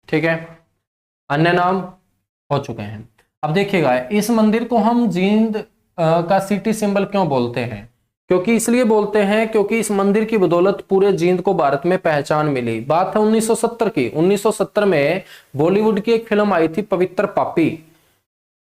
ठीक है, अन्य नाम हो चुके हैं। अब देखिएगा, इस मंदिर को हम जींद का सिटी सिंबल क्यों बोलते हैं? क्योंकि इसलिए बोलते हैं क्योंकि इस मंदिर की बदौलत पूरे जींद को भारत में पहचान मिली। बात है 1970 की। 1970 में बॉलीवुड की एक फिल्म आई थी पवित्र पापी।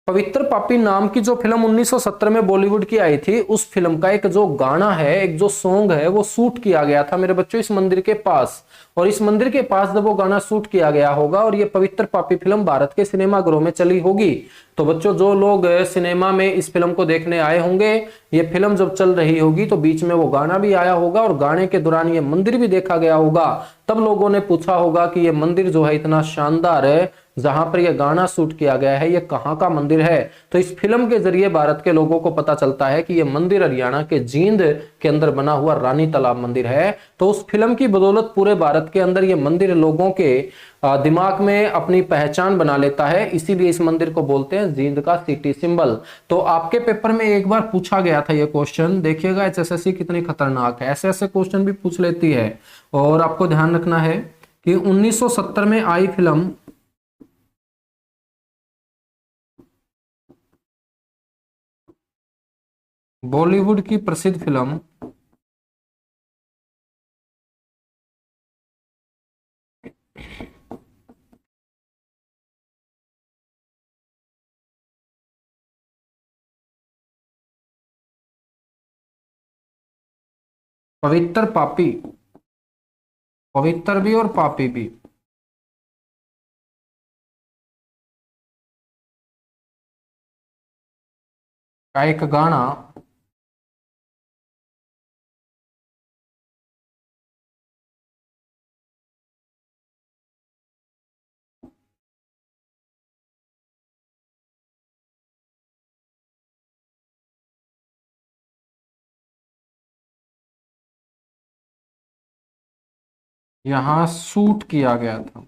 पवित्र पापी नाम की जो फिल्म 1970 में बॉलीवुड की आई थी, उस फिल्म का एक जो गाना है, एक जो सॉन्ग है, वो शूट किया गया था मेरे बच्चों इस मंदिर के पास। और इस मंदिर के पास जब वो गाना शूट किया गया होगा और ये पवित्र पापी फिल्म भारत के सिनेमाघरों में चली होगी, तो बच्चों जो लोग सिनेमा में इस फिल्म को देखने आए होंगे, ये फिल्म जब चल रही होगी तो बीच में वो गाना भी आया होगा और गाने के दौरान ये मंदिर भी देखा गया होगा। तब लोगों ने पूछा होगा कि ये मंदिर जो है इतना शानदार है, जहां पर यह गाना शूट किया गया है, ये कहाँ का मंदिर है? तो इस फिल्म के जरिए भारत के लोगों को पता चलता है कि यह मंदिर हरियाणा के जींद के अंदर बना हुआ रानी तालाब मंदिर है। तो उस फिल्म की बदौलत पूरे भारत के अंदर यह मंदिर लोगों के दिमाग में अपनी पहचान बना लेता है, इसीलिए इस मंदिर को बोलते हैं जींद का सिटी सिंबल। तो आपके पेपर में एक बार पूछा गया था ये क्वेश्चन, देखिएगा एचएसएससी कितनी खतरनाक है, ऐसे ऐसे क्वेश्चन भी पूछ लेती है। और आपको ध्यान रखना है कि 1970 में आई फिल्म बॉलीवुड की प्रसिद्ध फिल्म पवित्र पापी, पवित्र भी और पापी भी। का एक गाना यहाँ शूट किया गया था,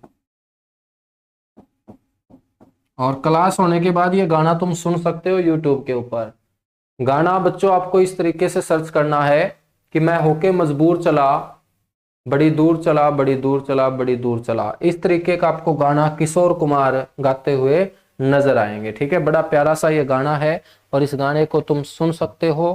और क्लास होने के बाद ये गाना तुम सुन सकते हो यूट्यूब के ऊपर। गाना बच्चों आपको इस तरीके से सर्च करना है कि मैं होके मजबूर चला, बड़ी दूर चला, बड़ी दूर चला, बड़ी दूर चला। इस तरीके का आपको गाना किशोर कुमार गाते हुए नजर आएंगे। ठीक है, बड़ा प्यारा सा ये गाना है और इस गाने को तुम सुन सकते हो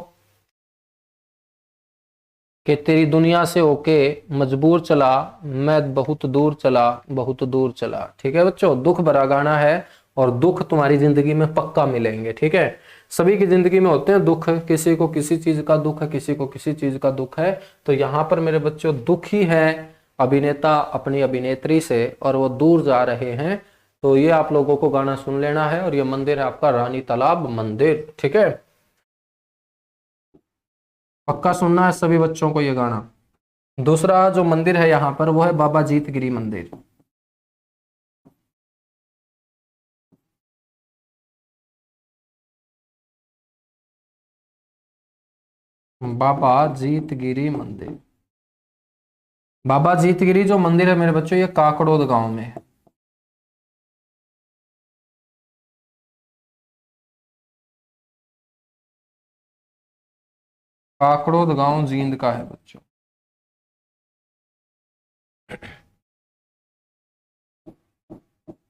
कि तेरी दुनिया से होके मजबूर चला, मैं बहुत दूर चला, बहुत दूर चला। ठीक है बच्चों, दुख भरा गाना है और दुख तुम्हारी जिंदगी में पक्का मिलेंगे। ठीक है, सभी की जिंदगी में होते हैं दुख, किसी को किसी चीज का दुख है, किसी को किसी चीज का दुख है। तो यहाँ पर मेरे बच्चों दुख ही है अभिनेता अपनी अभिनेत्री से और वो दूर जा रहे हैं। तो ये आप लोगों को गाना सुन लेना है और ये मंदिर है आपका रानी तालाब मंदिर। ठीक है, पक्का सुनना है सभी बच्चों को ये गाना। दूसरा जो मंदिर है यहाँ पर वो है बाबा जीतगिरी मंदिर। बाबा जीतगिरी मंदिर, बाबा जीतगिरी जो मंदिर है मेरे बच्चों ये काकड़ोद गांव में है। काकड़ोद गांव जींद का है बच्चों।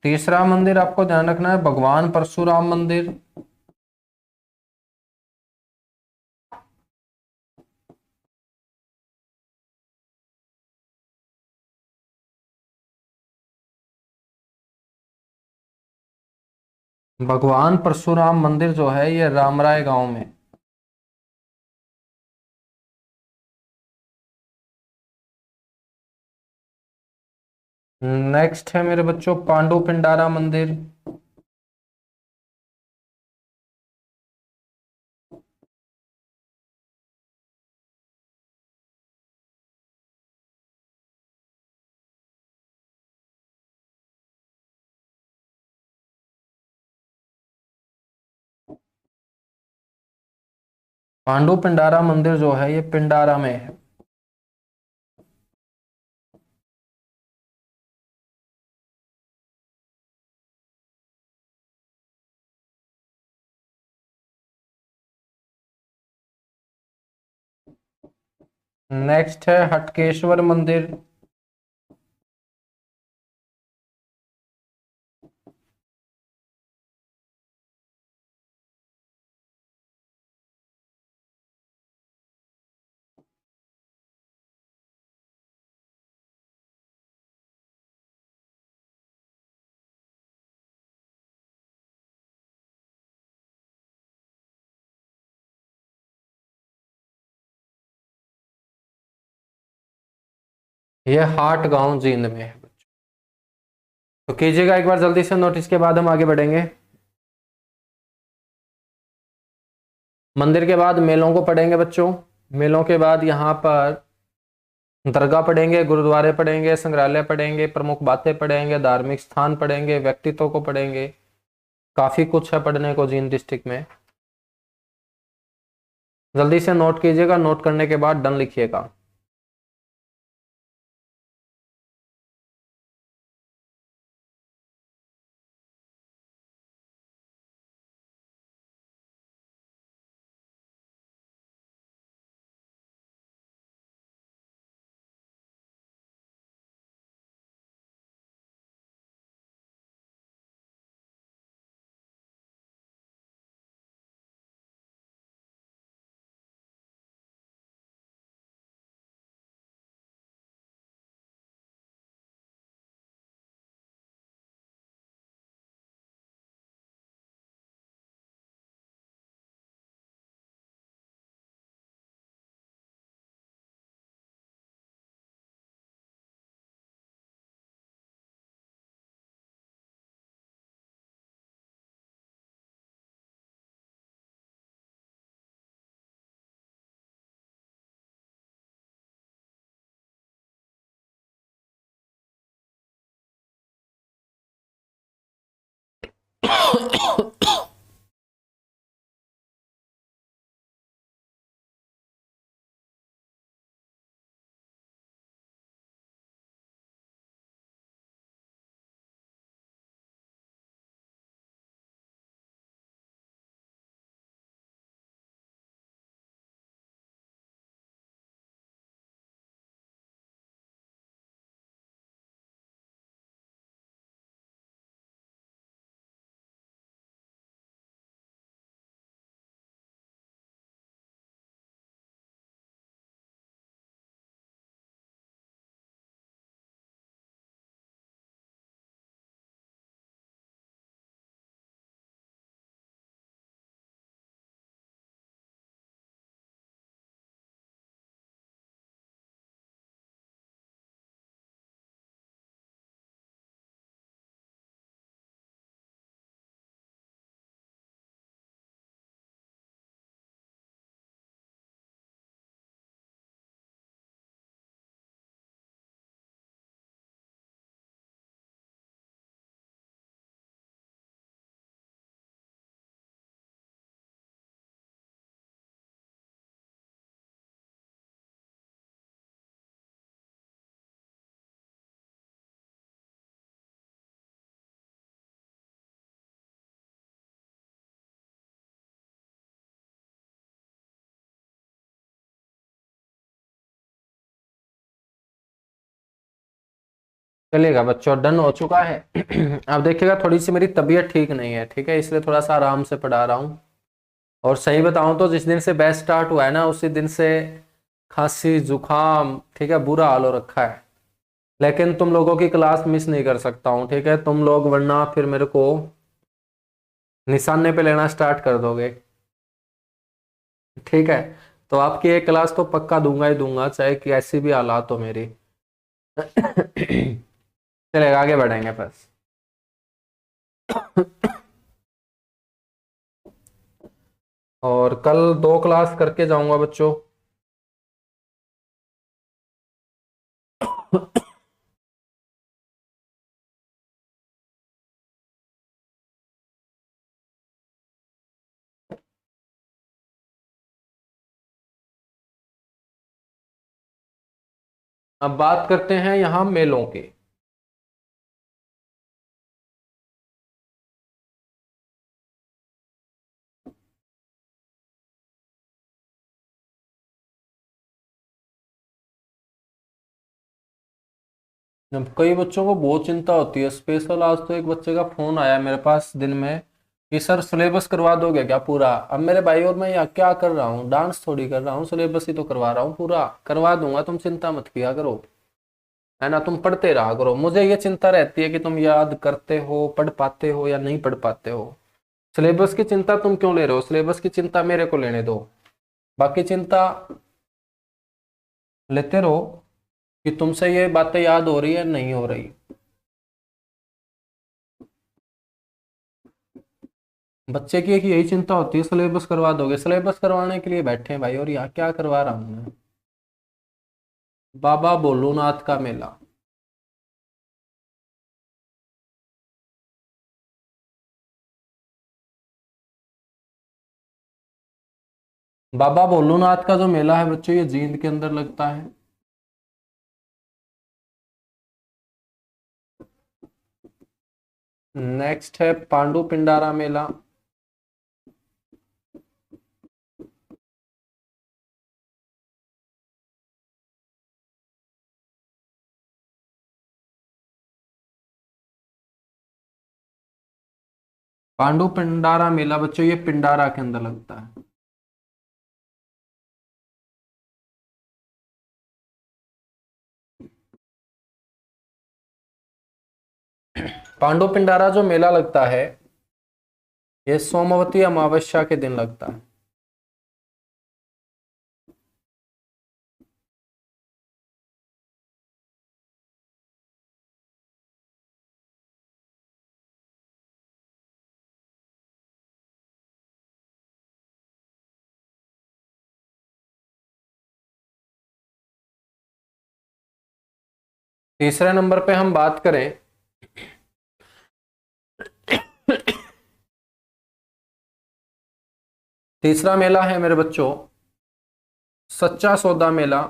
तीसरा मंदिर आपको ध्यान रखना है भगवान परशुराम मंदिर। भगवान परशुराम मंदिर जो है ये रामराय गांव में। नेक्स्ट है मेरे बच्चों पांडु पिंडारा मंदिर। पांडु पिंडारा मंदिर जो है ये पिंडारा में है। नेक्स्ट है हटकेश्वर मंदिर। ये हाट गांव जींद में है। तो कीजिएगा एक बार जल्दी से नोट, इसके बाद हम आगे बढ़ेंगे। मंदिर के बाद मेलों को पढ़ेंगे बच्चों। मेलों के बाद यहाँ पर दरगाह पढ़ेंगे, गुरुद्वारे पढ़ेंगे, संग्रहालय पढ़ेंगे, प्रमुख बातें पढ़ेंगे, धार्मिक स्थान पढ़ेंगे, व्यक्तित्व को पढ़ेंगे। काफी कुछ है पढ़ने को जींद डिस्ट्रिक्ट में। जल्दी से नोट कीजिएगा, नोट करने के बाद डन लिखिएगा। चलिएगा बच्चों, डन हो चुका है। अब देखिएगा, थोड़ी सी मेरी तबीयत ठीक नहीं है, ठीक है, इसलिए थोड़ा सा आराम से पढ़ा रहा हूँ। और सही बताऊं तो जिस दिन से बैच स्टार्ट हुआ है ना, उसी दिन से खांसी जुकाम, ठीक है, बुरा हाल हो रखा है। लेकिन तुम लोगों की क्लास मिस नहीं कर सकता हूँ, ठीक है, तुम लोग वरना फिर मेरे को निशाने पे लेना स्टार्ट कर दोगे, ठीक है। तो आपकी एक क्लास तो पक्का दूंगा ही दूंगा, चाहे कैसी भी हालात हो मेरी। चलेगा, आगे बढ़ेंगे बस। और कल 2 क्लास करके जाऊंगा बच्चों। अब बात करते हैं यहाँ मेलों की। अब कई बच्चों को बहुत चिंता होती है, स्पेशल आज तो एक बच्चे का फोन आया मेरे पास दिन में कि सर सिलेबस करवा दोगे क्या पूरा। अब मेरे भाई, और मैं यहाँ क्या कर रहा हूँ, डांस थोड़ी कर रहा हूँ, सिलेबस ही तो करवा रहा हूँ, पूरा करवा दूंगा, तुम चिंता मत किया करो, है ना, तुम पढ़ते रहा करो। मुझे ये चिंता रहती है कि तुम याद करते हो, पढ़ पाते हो या नहीं पढ़ पाते हो। सिलेबस की चिंता तुम क्यों ले रहे हो, सिलेबस की चिंता मेरे को लेने दो। बाकी चिंता लेते रहो कि तुमसे ये बातें याद हो रही है नहीं हो रही। बच्चे की एक यही चिंता होती है, सिलेबस करवा दोगे, सिलेबस करवाने के लिए बैठे हैं भाई, और यहाँ क्या करवा रहा हूं मैं। बाबा भोलूनाथ का मेला। बाबा भोलूनाथ का जो मेला है बच्चों, ये जींद के अंदर लगता है। नेक्स्ट है पांडु पिंडारा मेला। पांडु पिंडारा मेला बच्चों, ये पिंडारा के अंदर लगता है। पांडु पिंडारा जो मेला लगता है, ये सोमवती अमावस्या के दिन लगता है। तीसरे नंबर पे हम बात करें तीसरा मेला है मेरे बच्चों सच्चा सौदा मेला।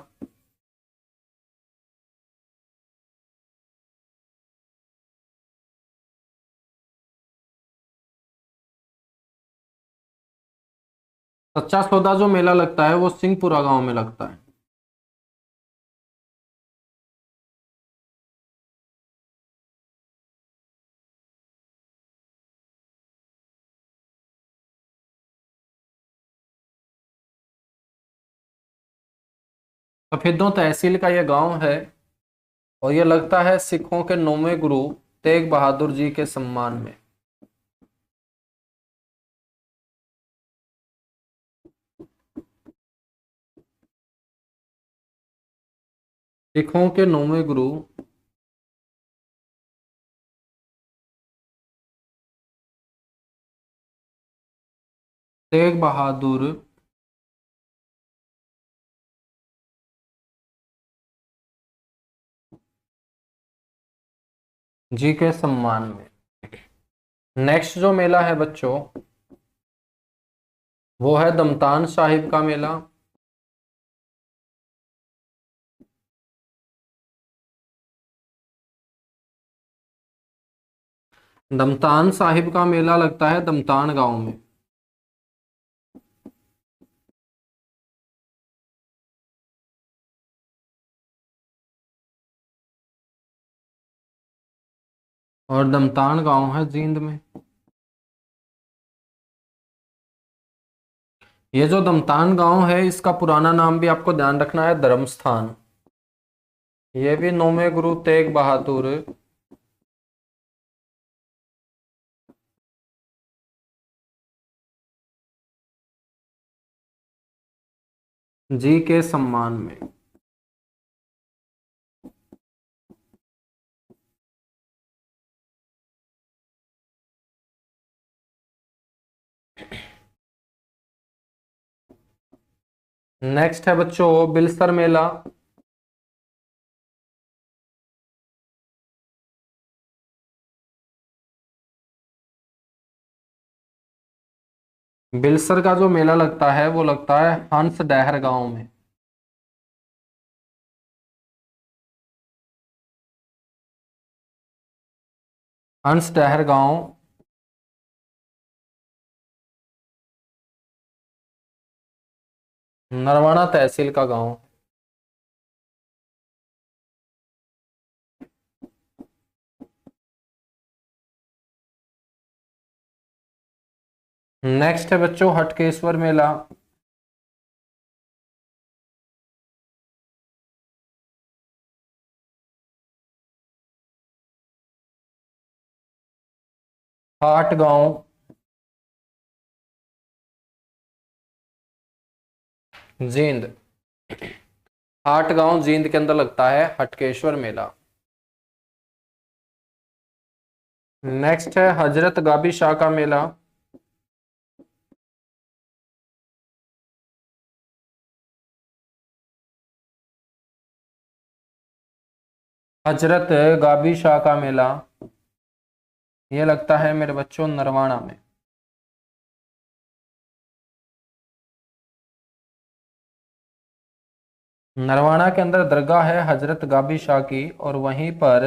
सच्चा सौदा जो मेला लगता है वो सिंहपुरा गांव में लगता है। सफेदों तहसील का यह गांव है और यह लगता है सिखों के 9वें गुरु तेग बहादुर जी के सम्मान में। सिखों के 9वें गुरु तेग बहादुर जी के सम्मान में। नेक्स्ट जो मेला है बच्चों वो है दमतान साहिब का मेला। दमतान साहिब का मेला लगता है दमतान गांव में। और दमतान गांव है जींद में। ये जो दमतान गांव है इसका पुराना नाम भी आपको ध्यान रखना है धर्म स्थान। ये भी 9वें गुरु तेग बहादुर जी के सम्मान में। नेक्स्ट है बच्चों बिलसर मेला। बिलसर का जो मेला लगता है वो लगता है हंस डहर गांव में। हंस डहर गांव नरवाना तहसील का गांव। नेक्स्ट है बच्चों हटकेश्वर मेला। हाट गांव जींद। हाट गांव जींद के अंदर लगता है हटकेश्वर मेला। नेक्स्ट है हजरत गाबी शाह का मेला। हजरत गाबी शाह का मेला ये लगता है मेरे बच्चों नरवाना में। नरवाना के अंदर दरगाह है हजरत गाबी शाह की और वहीं पर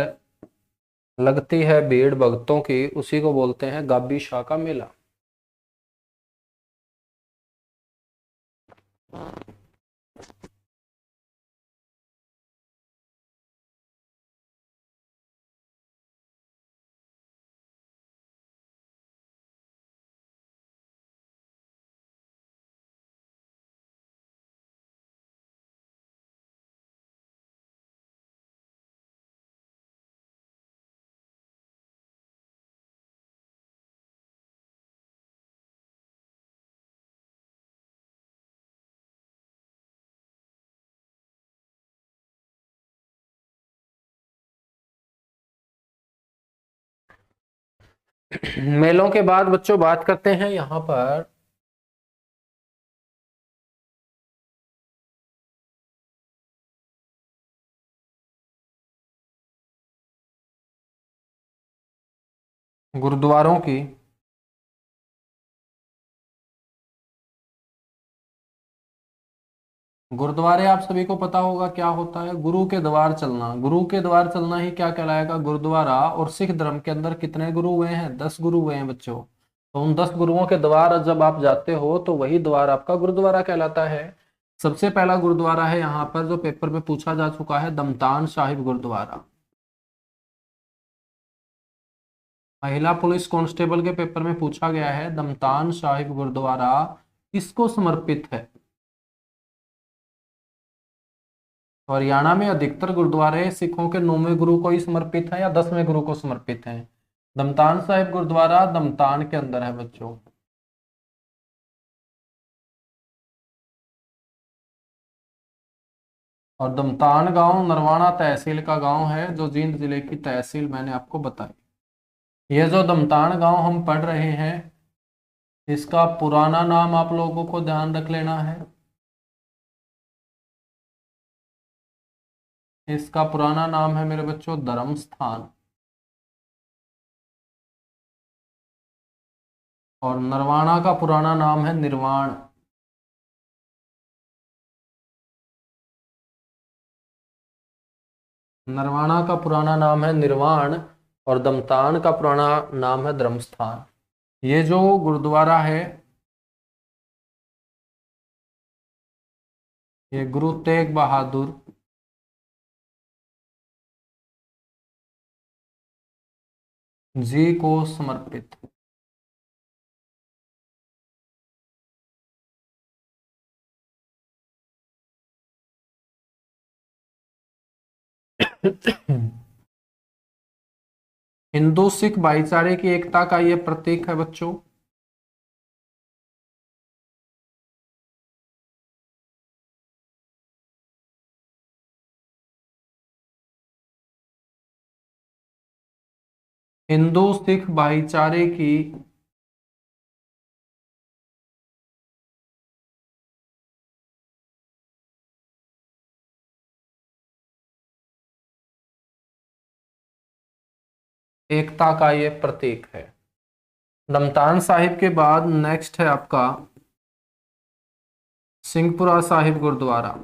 लगती है भीड़ भक्तों की, उसी को बोलते हैं गाबी शाह का मेला। मेलों के बाद बच्चों बात करते हैं यहाँ पर गुरुद्वारों की। गुरुद्वारे आप सभी को पता होगा क्या होता है, गुरु के द्वार चलना। गुरु के द्वार चलना ही क्या कहलाएगा, गुरुद्वारा। और सिख धर्म के अंदर कितने गुरु हुए हैं, 10 गुरु हुए हैं बच्चों। तो उन 10 गुरुओं के द्वार जब आप जाते हो तो वही द्वार आपका गुरुद्वारा कहलाता है। सबसे पहला गुरुद्वारा है यहाँ पर जो पेपर में पूछा जा चुका है, दमतान साहिब गुरुद्वारा। महिला पुलिस कांस्टेबल के पेपर में पूछा गया है, दमतान साहिब गुरुद्वारा किसको समर्पित है। तो हरियाणा में अधिकतर गुरुद्वारे सिखों के 9वें गुरु को ही समर्पित है या 10वें गुरु को समर्पित है। दमतान साहिब गुरुद्वारा दमतान के अंदर है बच्चों। और दमतान गांव नरवाना तहसील का गांव है, जो जींद जिले की तहसील मैंने आपको बताई। ये जो दमतान गांव हम पढ़ रहे हैं, इसका पुराना नाम आप लोगों को ध्यान रख लेना है। इसका पुराना नाम है मेरे बच्चों धर्म स्थान। और नरवाना का पुराना नाम है निर्वाण। नरवाना का पुराना नाम है निर्वाण। और दमतान का पुराना नाम है धर्मस्थान। ये जो गुरुद्वारा है, ये गुरु तेग बहादुर जी को समर्पित। हिंदू सिख भाईचारे की एकता का ये प्रतीक है बच्चों। हिंदू सिख भाईचारे की एकता का ये प्रतीक है। नमतान साहिब के बाद नेक्स्ट है आपका सिंहपुरा साहिब गुरुद्वारा।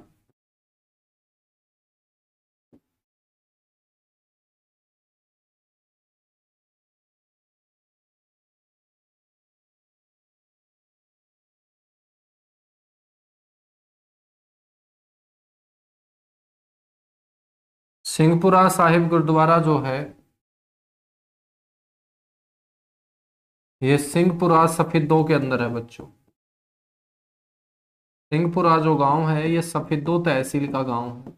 सिंहपुरा साहिब गुरुद्वारा जो है, ये सिंहपुरा सफेदों के अंदर है बच्चों। सिंहपुरा जो गांव है, ये सफेदों तहसील का गांव है।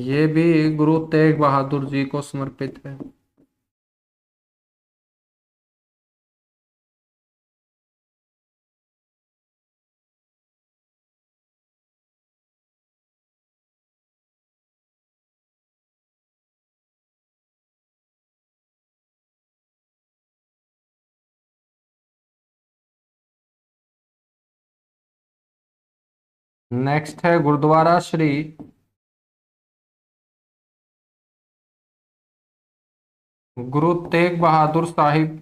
ये भी गुरु तेग बहादुर जी को समर्पित है। नेक्स्ट है गुरुद्वारा श्री गुरु तेग बहादुर साहिब।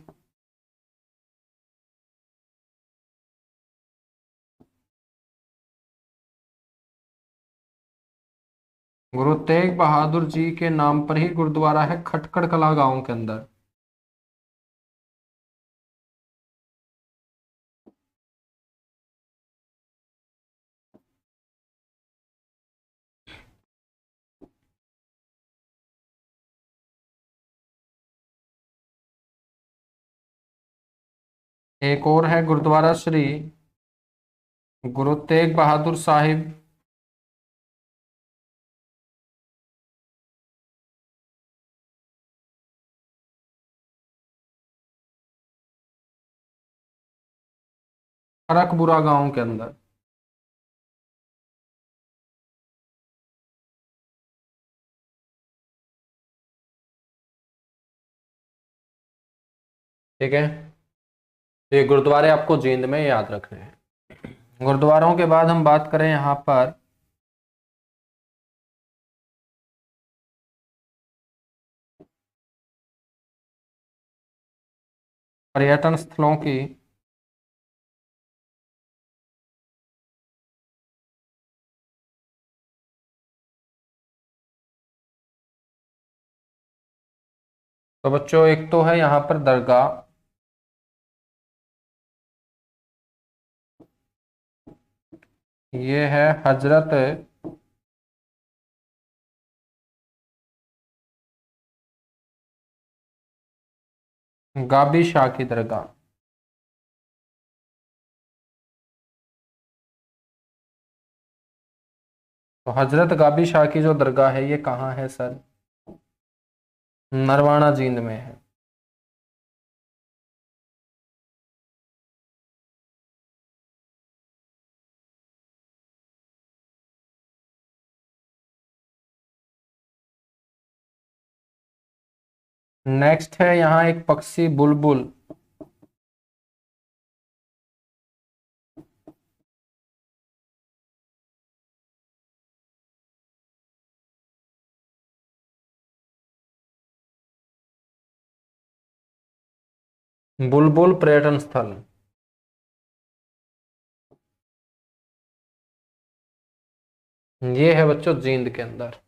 गुरु तेग बहादुर जी के नाम पर ही गुरुद्वारा है, खटकड़ कला गांव के अंदर। एक और है गुरुद्वारा श्री गुरु तेग बहादुर साहिब खरकपुरा गांव के अंदर। ठीक है, तो ये गुरुद्वारे आपको जींद में याद रखने हैं। गुरुद्वारों के बाद हम बात करें यहाँ पर पर्यटन स्थलों की तो बच्चों एक तो है यहाँ पर दरगाह, ये है हजरत गाबी शाह की दरगाह। तो हजरत गाबी शाह की जो दरगाह है ये कहाँ है सर? नरवाना जींद में है। नेक्स्ट है यहाँ एक पक्षी बुलबुल, बुलबुल पर्यटन स्थल। ये है बच्चों जींद के अंदर।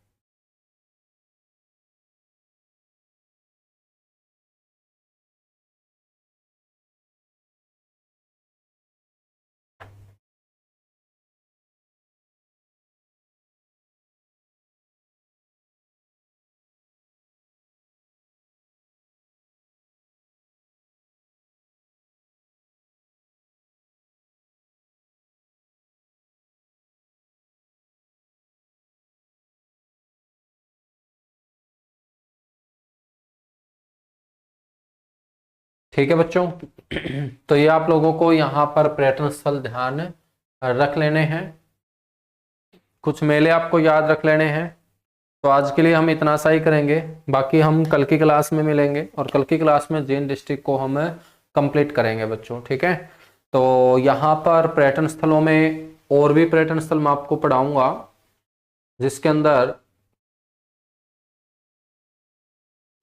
ठीक है बच्चों। तो ये आप लोगों को यहाँ पर पर्यटन स्थल ध्यान रख लेने हैं, कुछ मेले आपको याद रख लेने हैं। तो आज के लिए हम इतना सा ही करेंगे, बाकी हम कल की क्लास में मिलेंगे और कल की क्लास में जींद डिस्ट्रिक्ट को हम कंप्लीट करेंगे बच्चों, ठीक है। तो यहाँ पर पर्यटन स्थलों में और भी पर्यटन स्थल मैं आपको पढ़ाऊंगा, जिसके अंदर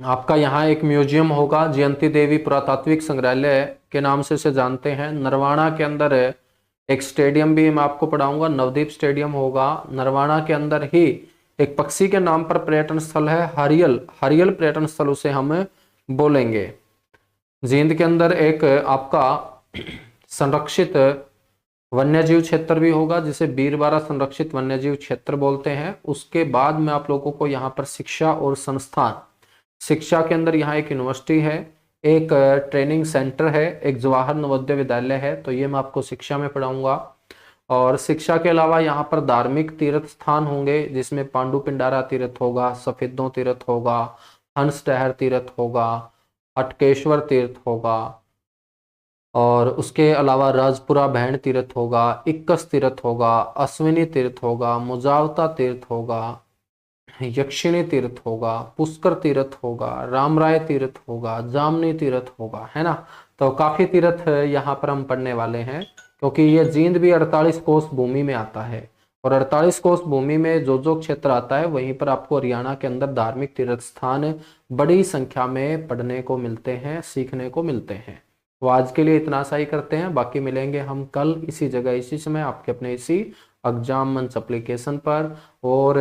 आपका यहाँ एक म्यूजियम होगा, जयंती देवी पुरातात्विक संग्रहालय के नाम से इसे जानते हैं। नरवाना के अंदर एक स्टेडियम भी मैं आपको पढ़ाऊंगा, नवदीप स्टेडियम होगा। नरवाना के अंदर ही एक पक्षी के नाम पर पर्यटन स्थल है, हरियल, हरियल पर्यटन स्थल उसे हम बोलेंगे। जींद के अंदर एक आपका संरक्षित वन्यजीव क्षेत्र भी होगा, जिसे बीरबारा संरक्षित वन्यजीव क्षेत्र बोलते हैं। उसके बाद में आप लोगों को यहाँ पर शिक्षा और संस्थान, शिक्षा के अंदर यहाँ एक यूनिवर्सिटी है, एक ट्रेनिंग सेंटर है, एक जवाहर नवोदय विद्यालय है, तो ये मैं आपको शिक्षा में पढ़ाऊंगा। और शिक्षा के अलावा यहाँ पर धार्मिक तीर्थ स्थान होंगे, जिसमें पांडु पिंडारा तीर्थ होगा, सफेदों तीर्थ होगा, हंस टहर तीर्थ होगा, हटकेश्वर तीर्थ होगा, और उसके अलावा राजपुरा भैण तीर्थ होगा, इक्कस तीर्थ होगा, अश्विनी तीर्थ होगा, मुजावता तीर्थ होगा, यक्षिणी तीर्थ होगा, पुष्कर तीर्थ होगा, रामराय तीर्थ होगा, जामनी तीर्थ होगा, है ना। तो काफी तीर्थ यहाँ पर हम पढ़ने वाले हैं, क्योंकि ये जींद भी 48 कोस भूमि में आता है, और 48 कोस भूमि में जो जो क्षेत्र आता है वहीं पर आपको हरियाणा के अंदर धार्मिक तीर्थ स्थान बड़ी संख्या में पढ़ने को मिलते हैं, सीखने को मिलते हैं। तो आज के लिए इतना सा ही करते हैं, बाकी मिलेंगे हम कल इसी जगह इसी समय आपके अपने इसी एग्जाम मंच एप्लीकेशन पर। और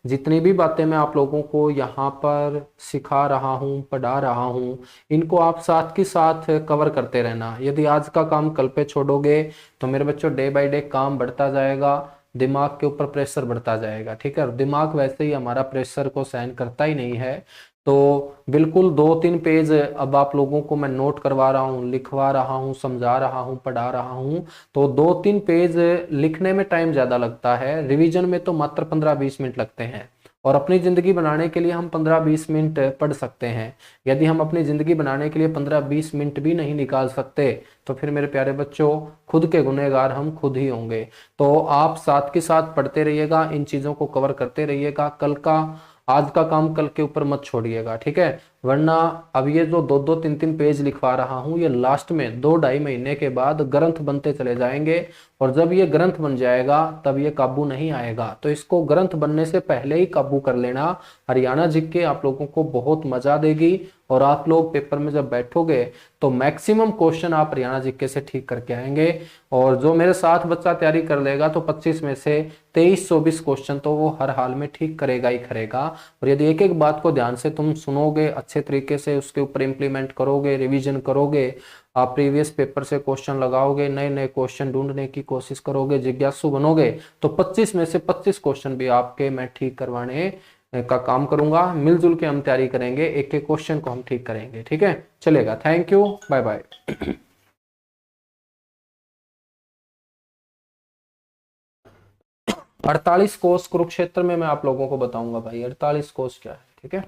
जितनी भी बातें मैं आप लोगों को यहाँ पर सिखा रहा हूँ, पढ़ा रहा हूँ, इनको आप साथ के साथ कवर करते रहना। यदि आज का काम कल पे छोड़ोगे तो मेरे बच्चों डे बाय डे काम बढ़ता जाएगा, दिमाग के ऊपर प्रेशर बढ़ता जाएगा, ठीक है। और दिमाग वैसे ही हमारा प्रेशर को सहन करता ही नहीं है। तो बिल्कुल 2-3 पेज अब आप लोगों को मैं नोट करवा रहा हूँ, लिखवा रहा हूँ, समझा रहा हूँ, पढ़ा रहा हूँ। तो 2-3 पेज लिखने में टाइम ज्यादा लगता है, रिवीजन में तो मात्र 15-20 मिनट लगते हैं। और अपनी जिंदगी बनाने के लिए हम 15-20 मिनट पढ़ सकते हैं। यदि हम अपनी जिंदगी बनाने के लिए 15-20 मिनट भी नहीं निकाल सकते तो फिर मेरे प्यारे बच्चों खुद के गुनहगार हम खुद ही होंगे। तो आप साथ के साथ पढ़ते रहिएगा, इन चीजों को कवर करते रहिएगा। कल का, आज का काम कल के ऊपर मत छोड़िएगा, ठीक है। वरना अब ये जो 2-2, 3-3 पेज लिखवा रहा हूँ, ये लास्ट में 2-2.5 महीने के बाद ग्रंथ बनते चले जाएंगे, और जब ये ग्रंथ बन जाएगा तब ये काबू नहीं आएगा। तो इसको ग्रंथ बनने से पहले ही काबू कर लेना, हरियाणा जीके आप लोगों को बहुत मजा देगी और आप लोग पेपर में जब बैठोगे तो मैक्सिमम क्वेश्चन आप हरियाणा जीके से ठीक करके आएंगे। और जो मेरे साथ बच्चा तैयारी कर लेगा तो 25 में से 23-24 क्वेश्चन तो वो हर हाल में ठीक करेगा ही करेगा। और यदि एक एक बात को ध्यान से तुम सुनोगे, अच्छे तरीके से उसके ऊपर इंप्लीमेंट करोगे, रिवीजन करोगे, आप प्रीवियस पेपर से क्वेश्चन लगाओगे, नए नए क्वेश्चन ढूंढने की कोशिश करोगे, जिज्ञासु बनोगे, तो 25 में से 25 क्वेश्चन भी आपके मैं ठीक करवाने का काम करूंगा। मिलजुल के हम तैयारी करेंगे, एक एक क्वेश्चन को हम ठीक करेंगे। ठीक है, चलेगा। Thank you, bye bye. 48 कोष कुरुक्षेत्र में मैं आप लोगों को बताऊंगा भाई, 48 कोष क्या है। ठीक है।